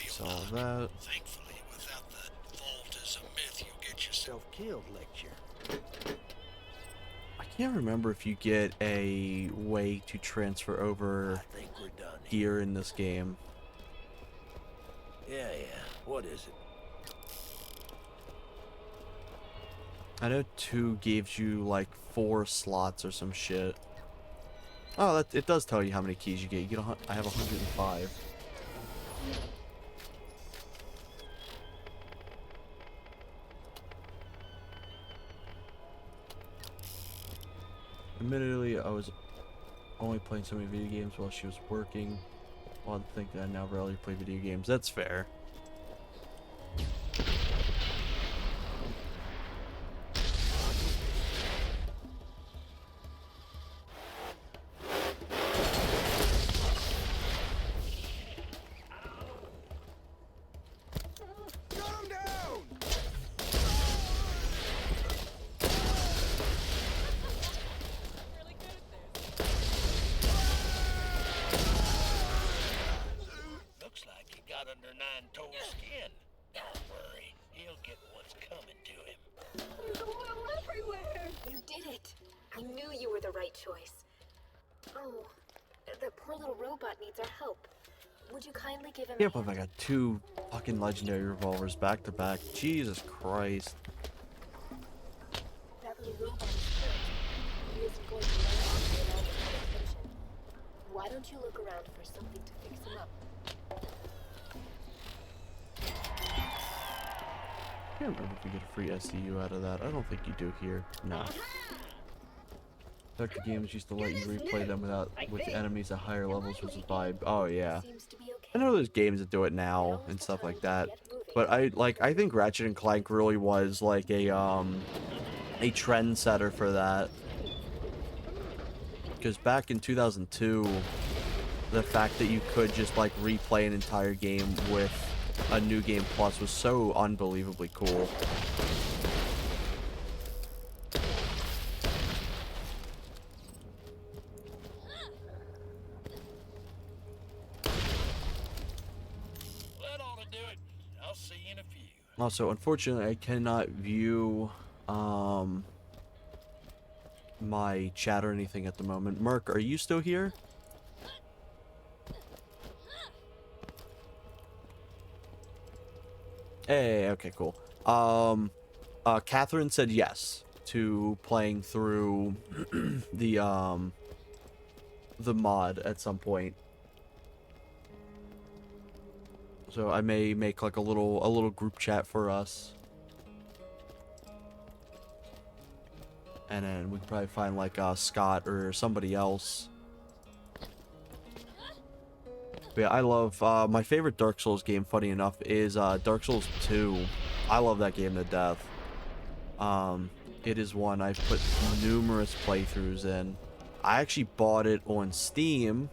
So all that. Thankfully, without the vault as a myth, you'll get yourself killed lecture. I can't remember if you get a way to transfer over I think we're done here. gear in this game. Yeah. What is it? I know 2 gives you like 4 slots or some shit. Oh, it does tell you how many keys you get. You get I have 105. Admittedly, I was only playing so many video games while she was working. Well, I think that I now rarely play video games. That's fair. Looks like he got under 9-toe skin. Don't worry, he'll get what's coming to him. There's oil everywhere. You did it. I knew you were the right choice. Oh, the poor little robot needs our help. Would you kindly give him Yeah, a but I hand? got 2 fucking legendary revolvers back to back. Jesus Christ. That little robot is hurt. He isn't going to learn to pay all the attention. Why don't you look around for something to fix him up? I can't remember if we get a free SCU out of that. I don't think you do here. No. Like the games used to let you replay them with enemies at higher levels was a vibe. Oh yeah. Seems to be okay. I know there's games that do it now and stuff like that. But I think Ratchet and Clank really was like a trendsetter for that. Because back in 2002, the fact that you could just like replay an entire game with a new game plus was so unbelievably cool. That ought to do it. I'll see you in a few. Also, unfortunately, I cannot view my chat or anything at the moment. Merc, are you still here? Hey, okay, cool. Catherine said yes to playing through the mod at some point. So I may make like a little group chat for us. And then we could probably find like Scott or somebody else. But yeah, I love my favorite Dark Souls game, funny enough, is Dark Souls 2. I love that game to death. It is one I've put numerous playthroughs in. I actually bought it on Steam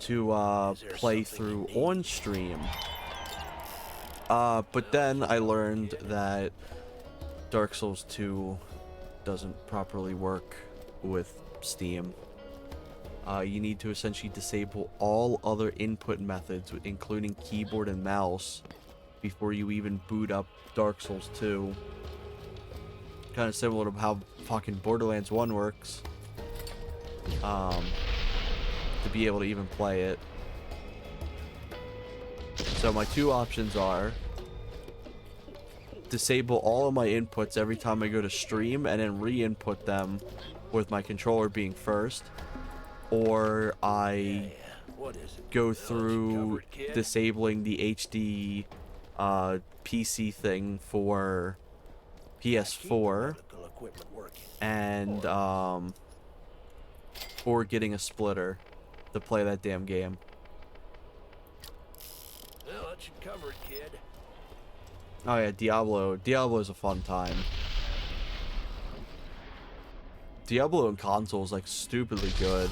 to play through on stream. But then I learned that Dark Souls 2 doesn't properly work with Steam. You need to essentially disable all other input methods, including keyboard and mouse, before you even boot up Dark Souls 2. Kind of similar to how fucking Borderlands 1 works. To be able to even play it. So my 2 options are disable all of my inputs every time I go to stream and then re-input them with my controller being first, or I What is it? go Else you through covered, kid? disabling the HD PC thing for PS4 Medical equipment working. and or getting a splitter to play that damn game. Well, Blood should cover it, kid. Oh yeah, Diablo. Diablo's a fun time. Diablo in console is like stupidly good.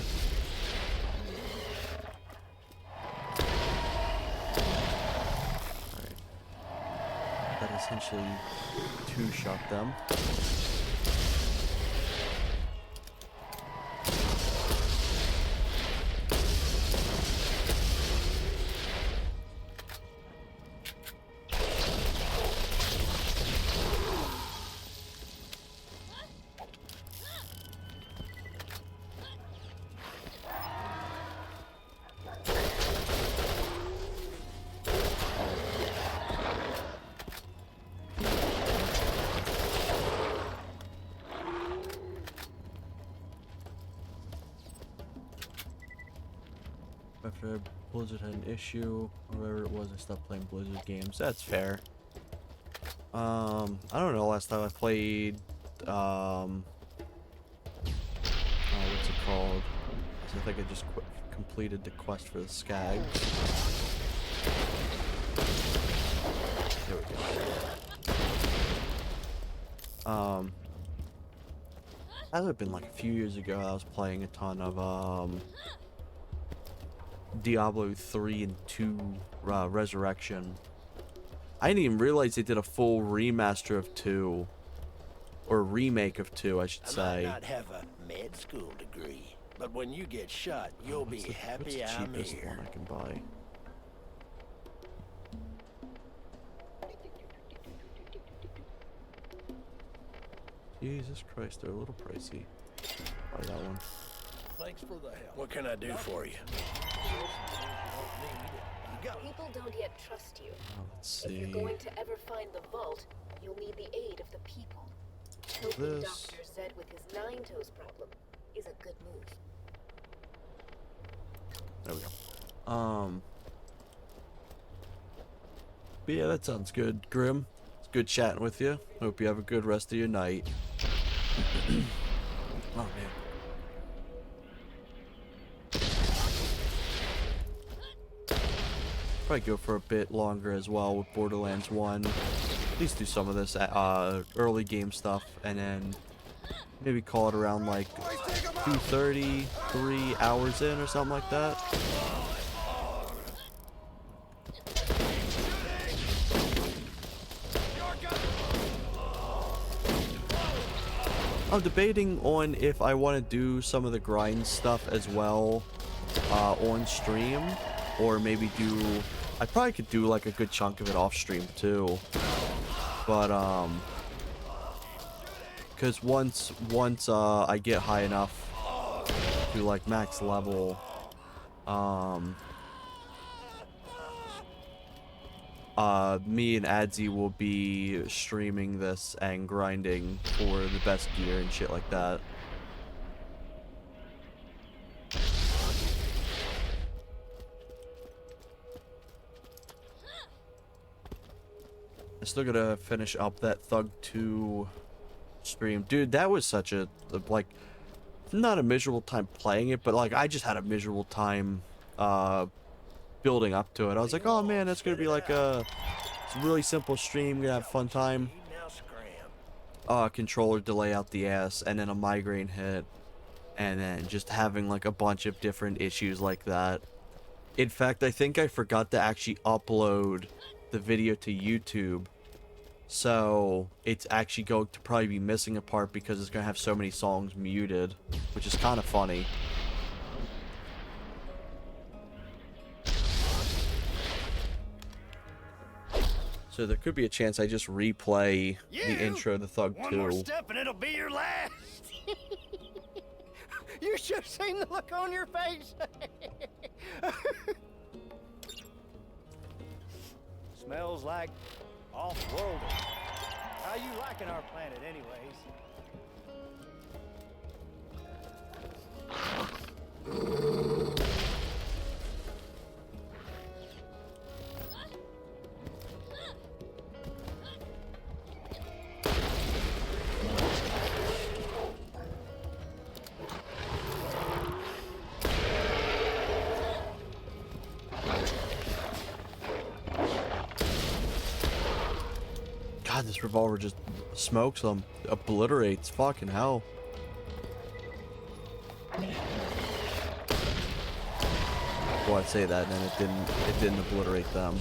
Alright. That essentially two-shot them. After Blizzard had an issue, or whatever it was, I stopped playing Blizzard games. That's fair. I don't know. Last time I played, oh, what's it called? I think I just completed the quest for the Skags. There we go. That would have been like a few years ago. I was playing a ton of Diablo 3 and 2 Resurrection. I didn't even realize they did a full remaster of 2. Or remake of 2, I should say. I might not have a med school degree, but when you get shot, you'll be what's happy the I'm cheapest here. one I can buy? Jesus Christ, they're a little pricey. Buy that one. Thanks for the help. What can I do for you? People don't yet trust you. Let's If see. you're going to ever find the vault, you'll need the aid of the people. Helping This. Dr. Zed with his nine-toes problem is a good move. There we go. But yeah, that sounds good, Grim. It's good chatting with you. Hope you have a good rest of your night. Oh man. Probably go for a bit longer as well with Borderlands 1. At least do some of this early game stuff, and then maybe call it around like 2:30, 3 hours in or something like that. I'm debating on if I want to do some of the grind stuff as well on stream, or maybe do. I probably could do like a good chunk of it off stream too, but because once I get high enough to like max level, me and Adzi will be streaming this and grinding for the best gear and shit like that. I still gotta finish up that Thug 2 stream. Dude, that was such a, like, not a miserable time playing it, but like I just had a miserable time building up to it. I was like, oh man, that's gonna be like a really simple stream, gonna have a fun time. Controller delay out the ass, and then a migraine hit, and then just having like a bunch of different issues like that. In fact, I think I forgot to actually upload the video to YouTube, so it's actually going to probably be missing a part because it's gonna have so many songs muted, which is kind of funny. So there could be a chance I just replay the intro to Thug 2. One more step and it'll be your last. You should have seen the look on your face. Smells like off-world. How you liking our planet, anyways? this revolver just smokes them, obliterates. Fucking hell. Well, I'd say that, and then it didn't obliterate them.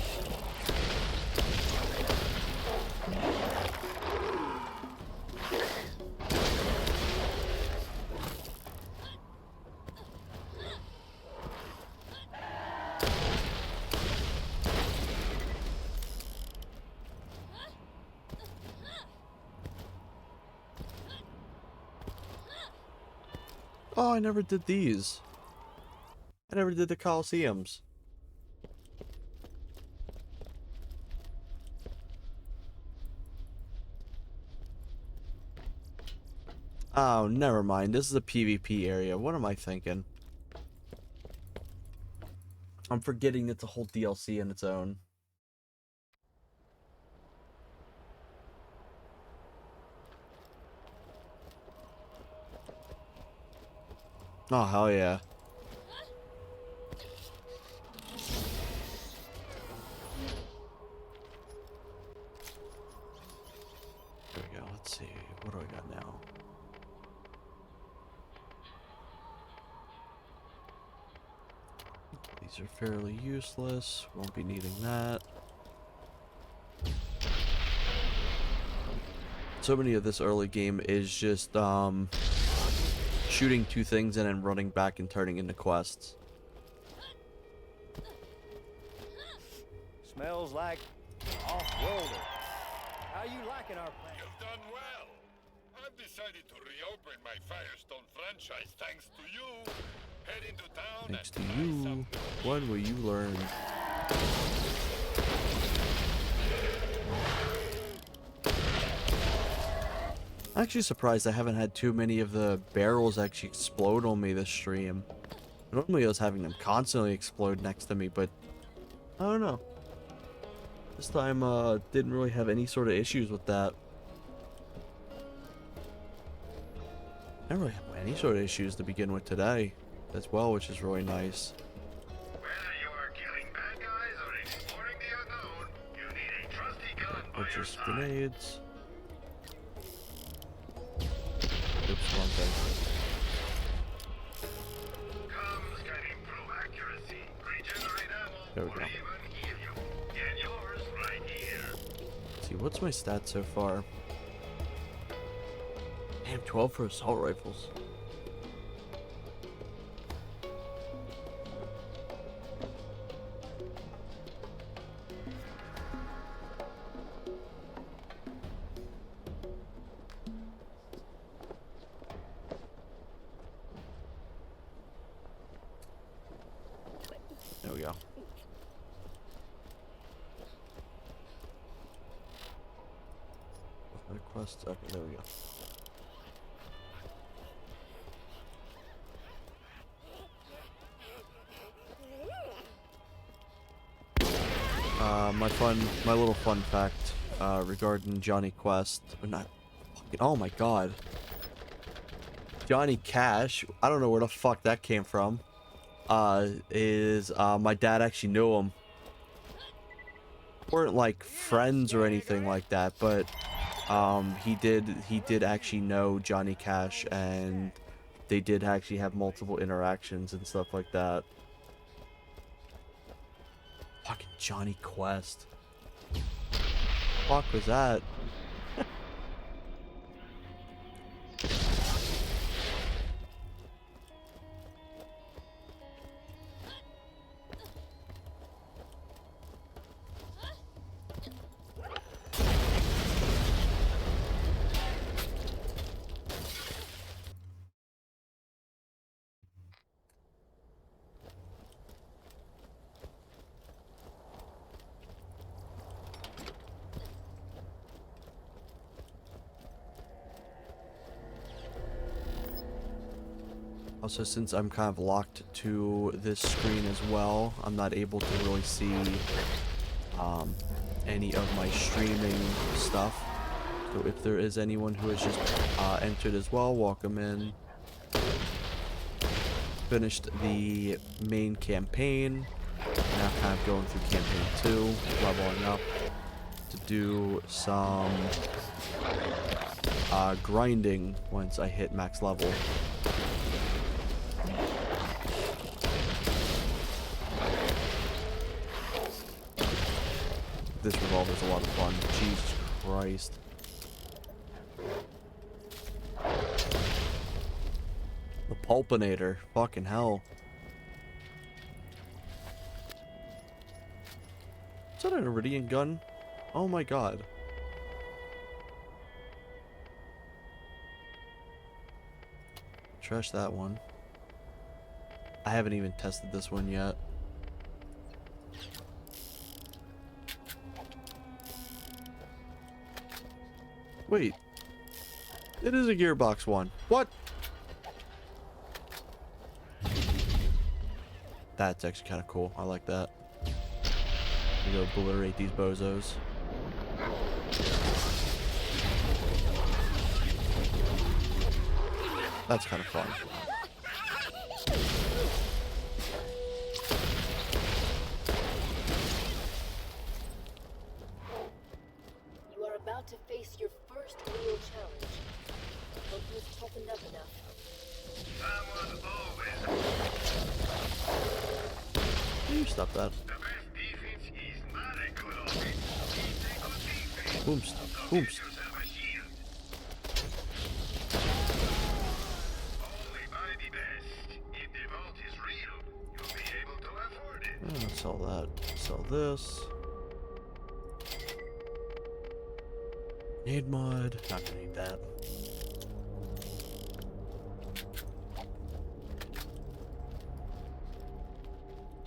Oh, I never did these. I never did the Colosseums. Oh, never mind. This is a PvP area. What am I thinking? I'm forgetting it's a whole DLC in its own. Oh, hell yeah. There we go. Let's see. What do I got now? These are fairly useless. Won't be needing that. So many of this early game is just, shooting two things and then running back and turning into quests. Smells like off-worlder. How you liking our plan? You've done well. I've decided to reopen my Firestone franchise thanks to you. Head into town Thanks and to buy you. some. When will you learn? I'm actually surprised I haven't had too many of the barrels actually explode on me this stream. Normally I was having them constantly explode next to me, but I don't know. This time didn't really have any sort of issues with that. I didn't really have any sort of issues to begin with today as well, which is really nice. Whether you are killing bad guys or exploring the unknown, you need a trusty gun by your Purchase side. grenades. Oops, wrong thing. Comes can improve accuracy, regenerate ammo, There we or go. even heal you. Get yours right here. Let's see, what's my stats so far? Damn, 12 for assault rifles. There we go. Quest. Okay, there we go. My little fun fact regarding Johnny Quest, or not, fucking, oh my god, Johnny Cash. I don't know where the fuck that came from. Is my dad actually knew him. Weren't like friends or anything like that, but he did actually know Johnny Cash, and they did actually have multiple interactions and stuff like that. Fucking Johnny Quest. Fuck was that? Also, since I'm kind of locked to this screen as well, I'm not able to really see any of my streaming stuff. So if there is anyone who has just entered as well, welcome in. Finished the main campaign. Now kind of going through campaign 2, leveling up to do some grinding once I hit max level. This revolver's a lot of fun. Jesus Christ. The Pulpinator. Fucking hell. Is that an Iridian gun? Oh my god. Trash that one. I haven't even tested this one yet. Wait. It is a gearbox one. What? That's actually kind of cool. I like that. We go obliterate these bozos. That's kind of fun. You are about to face your first real challenge. Hope you've toughened up enough. Someone always. Can you stop that? The best defense is not a good offense. It's a good defense. Boomst. So give Boomst. yourself a shield. Only buy the best. If the vault is real, you'll be able to afford it. Sell that. Sell this. Need mod. Not gonna need that.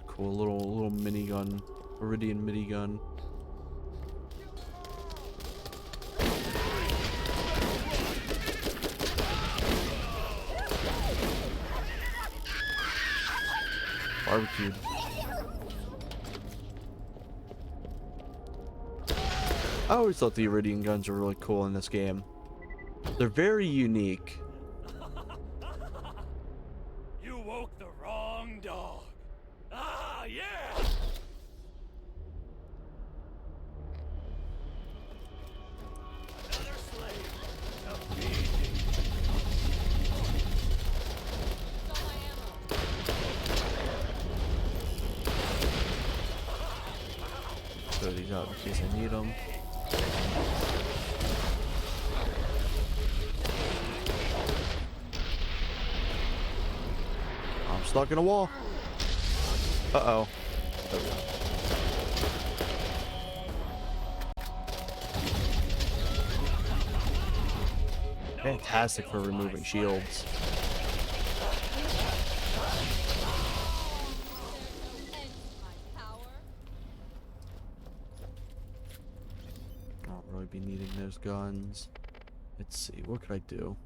Cool little minigun. Iridian minigun. Barbecued. I always thought the Iridian guns were really cool in this game. They're very unique. You woke the wrong dog. Ah, yeah! Another slave to feed me. Throw these out in case I need them. I'm stuck in a wall. Uh-oh. There we go. Fantastic for removing shields. I don't really be needing those guns. Let's see, what could I do?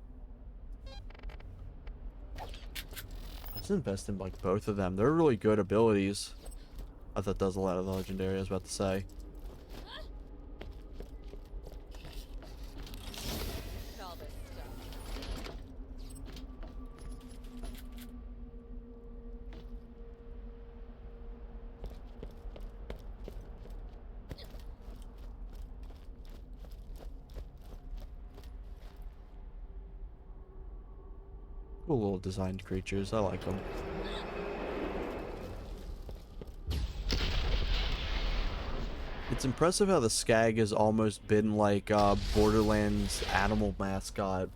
Let's invest in like both of them. They're really good abilities. I thought that was a lot of the legendary I was about to say. Cool little designed creatures. I like them. It's impressive how the Skag has almost been like Borderlands animal mascot.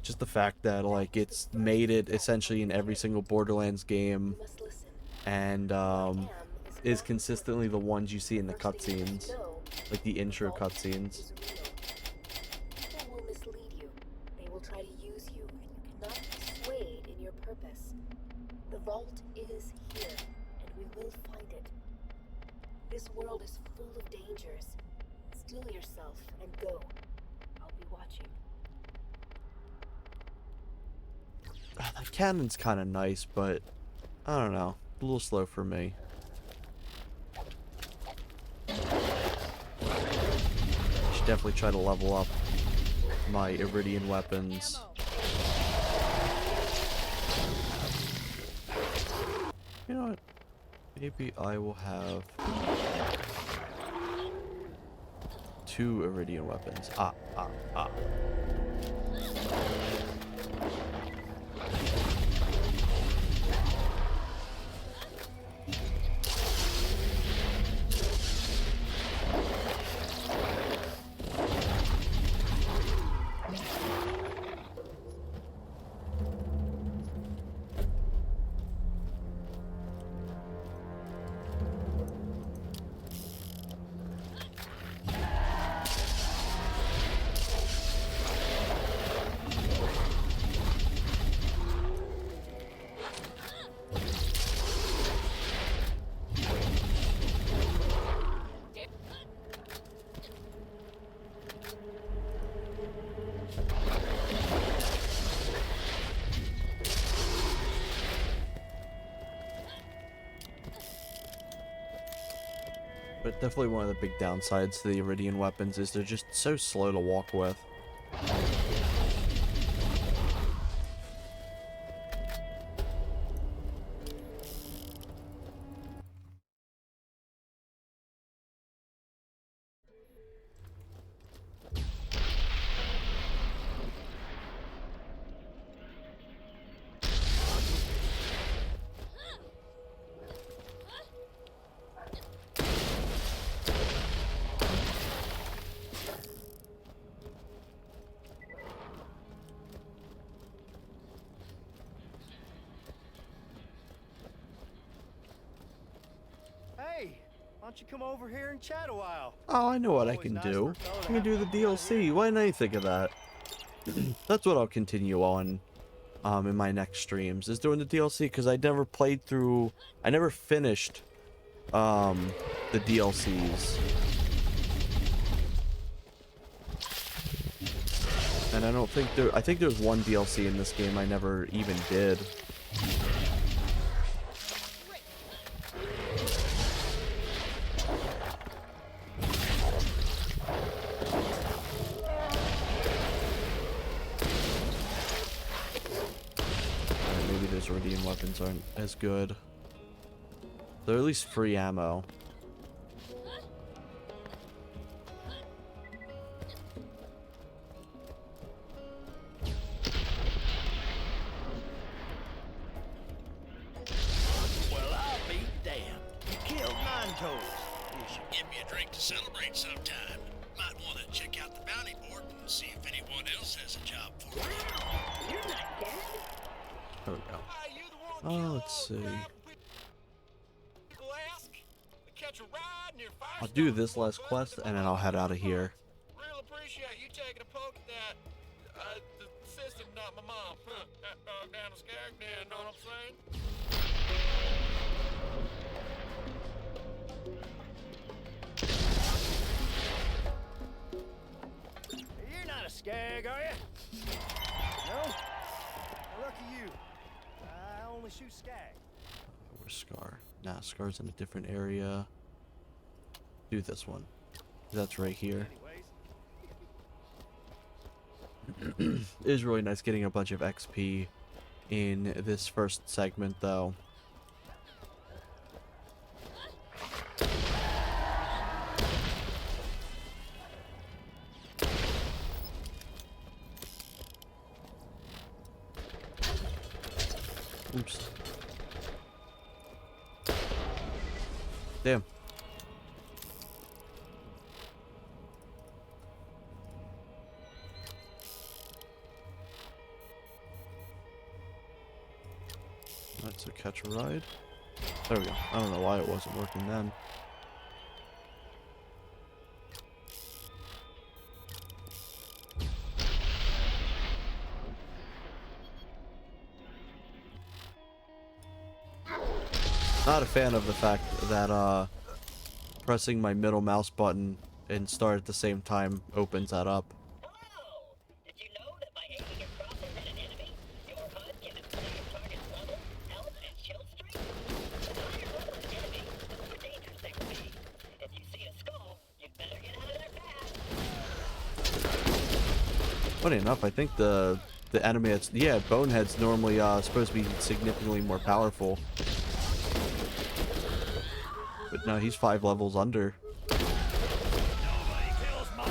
Just the fact that like it's made it essentially in every single Borderlands game, Must listen. and is consistently the ones you see in the cutscenes, like the intro cutscenes. People will mislead you. They will try to use you, and you cannot be swayed in your purpose. The vault is here, and we will find it. This world is full of dangers. Still yourself and go. I'll be watching. The cannon's kind of nice, but I don't know, a little slow for me. Should definitely try to level up my Iridian weapons. You know what? Maybe I will have 2 Iridian weapons. Ah. But definitely one of the big downsides to the Iridian weapons is they're just so slow to walk with. Hey, why don't you come over here and chat a while? Oh, I know what I Always can nice do. for a fellow to I can have do the company out here. DLC. Why didn't I think of that? That's what I'll continue on in my next streams, is doing the DLC, because I never played through, I never finished the DLCs. And I don't think I think there's one DLC in this game I never even did. Maybe those Iridian weapons aren't as good. They're at least free ammo. Well, I'll be damned. You killed Nine Toes. You should give me a drink to celebrate sometime. Might want to check out the bounty board and see if anyone else has a job for me. You're not dead. There we go. Hey, you the one Oh, kill let's all see. crowd people ask? We catch a ride near I'll do Firestone this before last buzzing quest the and then I'll head out of here. Real appreciate you taking a poke at that. The system, not my mom. That dog down the skag, you know what I'm saying? You're not a skag, are you? No? Well, lucky you. I only shoot skag. Where's Scar? Nah, Scar's in a different area. Do this one. That's right here. Anyways. It is really nice getting a bunch of XP in this first segment, though. Oops. Damn. That's a catch a ride. There we go. I don't know why it wasn't working then. Not a fan of the fact that pressing my middle mouse button and start at the same time opens that up. Hello! Did you know that by aiming across a hidden enemy, your HUD can display your target's level, health, and kill streak? The higher level an enemy, the more dangerous they will be. If you see a skull, you'd better get out of there fast. Funny enough, I think the enemy that's, yeah, Bonehead's normally supposed to be significantly more powerful. But no, he's 5 levels under. Nobody kills my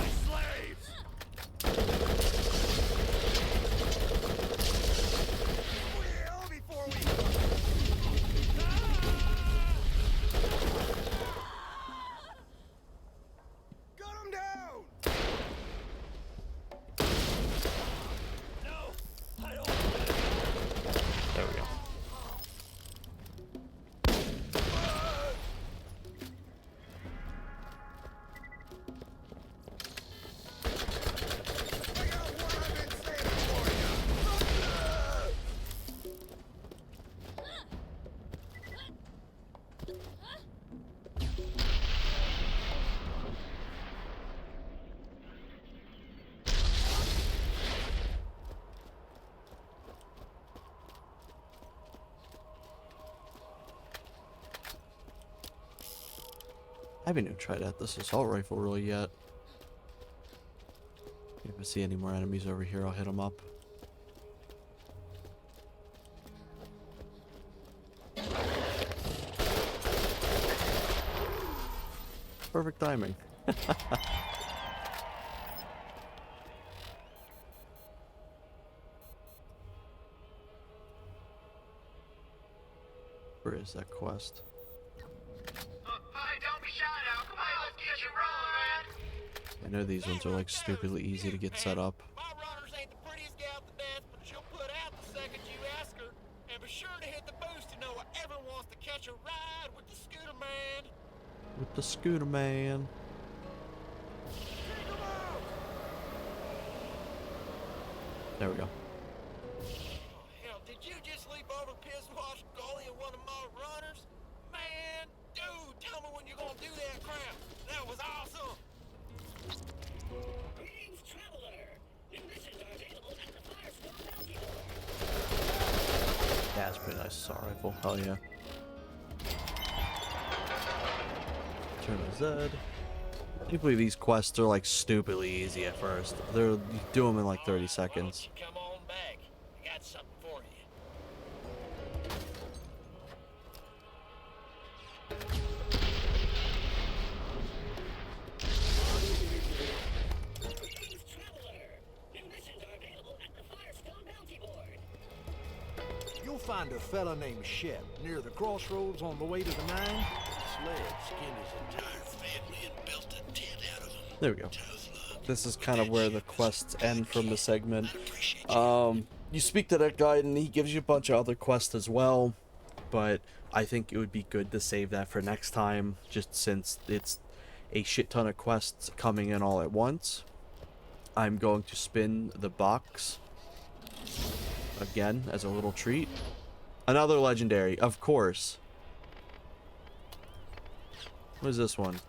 haven't even tried out this assault rifle really yet. If I see any more enemies over here, I'll hit them up. Perfect timing. Where is that quest? Hey, don't be shy now. Come on, let's get you rolling, man. I know these ones are like stupidly easy to get set up. My runners ain't the prettiest gal at the dance, but she'll put out the second you ask her. And be sure to hit the boost to know whoever wants to catch a ride with the scooter man. With the scooter man. There we go. Oh, hell, did you just leap over piss wash gully of one of my runners? Man, dude, tell me when you're gonna do that crap. That was awesome. Greetings, traveler. New missions are available at the Firestone Bounty Board. Yeah, it's pretty nice assault rifle. Hell yeah. Turn to Z. I can't believe these quests are like stupidly easy at first. You do them in like 30 seconds. Why don't you come on back? I got something for you. Greetings, traveler. New missions are available at the Firestone Bounty Board. You'll find a fella named Shep near the crossroads on the way to the mine. Sled skinned his entire family and built a tent out of them. There we go. This is kind of where the quests end from the segment. You speak to that guy and he gives you a bunch of other quests as well, but I think it would be good to save that for next time, just since it's a shit ton of quests coming in all at once. I'm going to spin the box again as a little treat. Another legendary, of course. What is this one?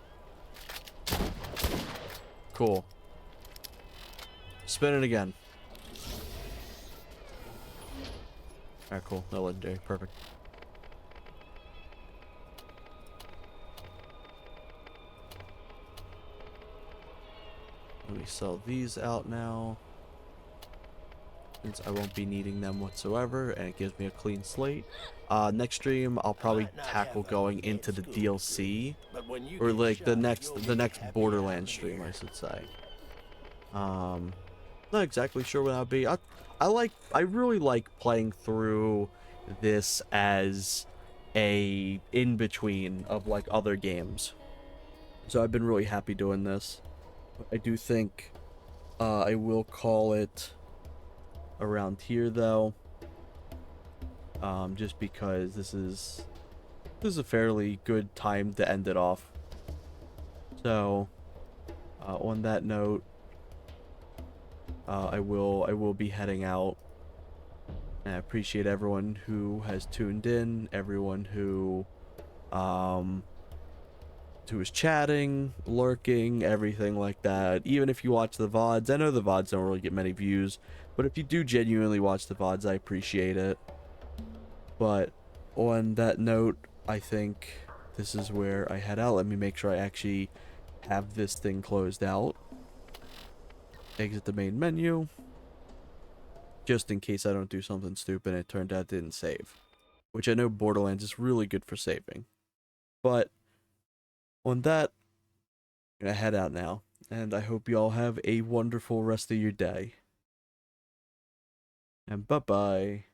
Cool. Spin it again. Alright, cool. No legendary. Perfect. Let me sell these out now, since I won't be needing them whatsoever, and it gives me a clean slate. Next stream, I'll probably tackle going into the DLC, or like the next Borderlands stream, I should say. Not exactly sure what that'll be. I really like playing through this as a in-between of like other games. So I've been really happy doing this. I do think I will call it around here though. Just because this is a fairly good time to end it off. So on that note, I will be heading out. And I appreciate everyone who has tuned in, everyone who is chatting, lurking, everything like that. Even if you watch the VODs, I know the VODs don't really get many views, but if you do genuinely watch the VODs, I appreciate it. But on that note, I think this is where I head out. Let me make sure I actually have this thing closed out. Exit the main menu, just in case I don't do something stupid and it turned out it didn't save, which I know Borderlands is really good for saving. But on that, I'm gonna head out now, and I hope you all have a wonderful rest of your day, and bye bye.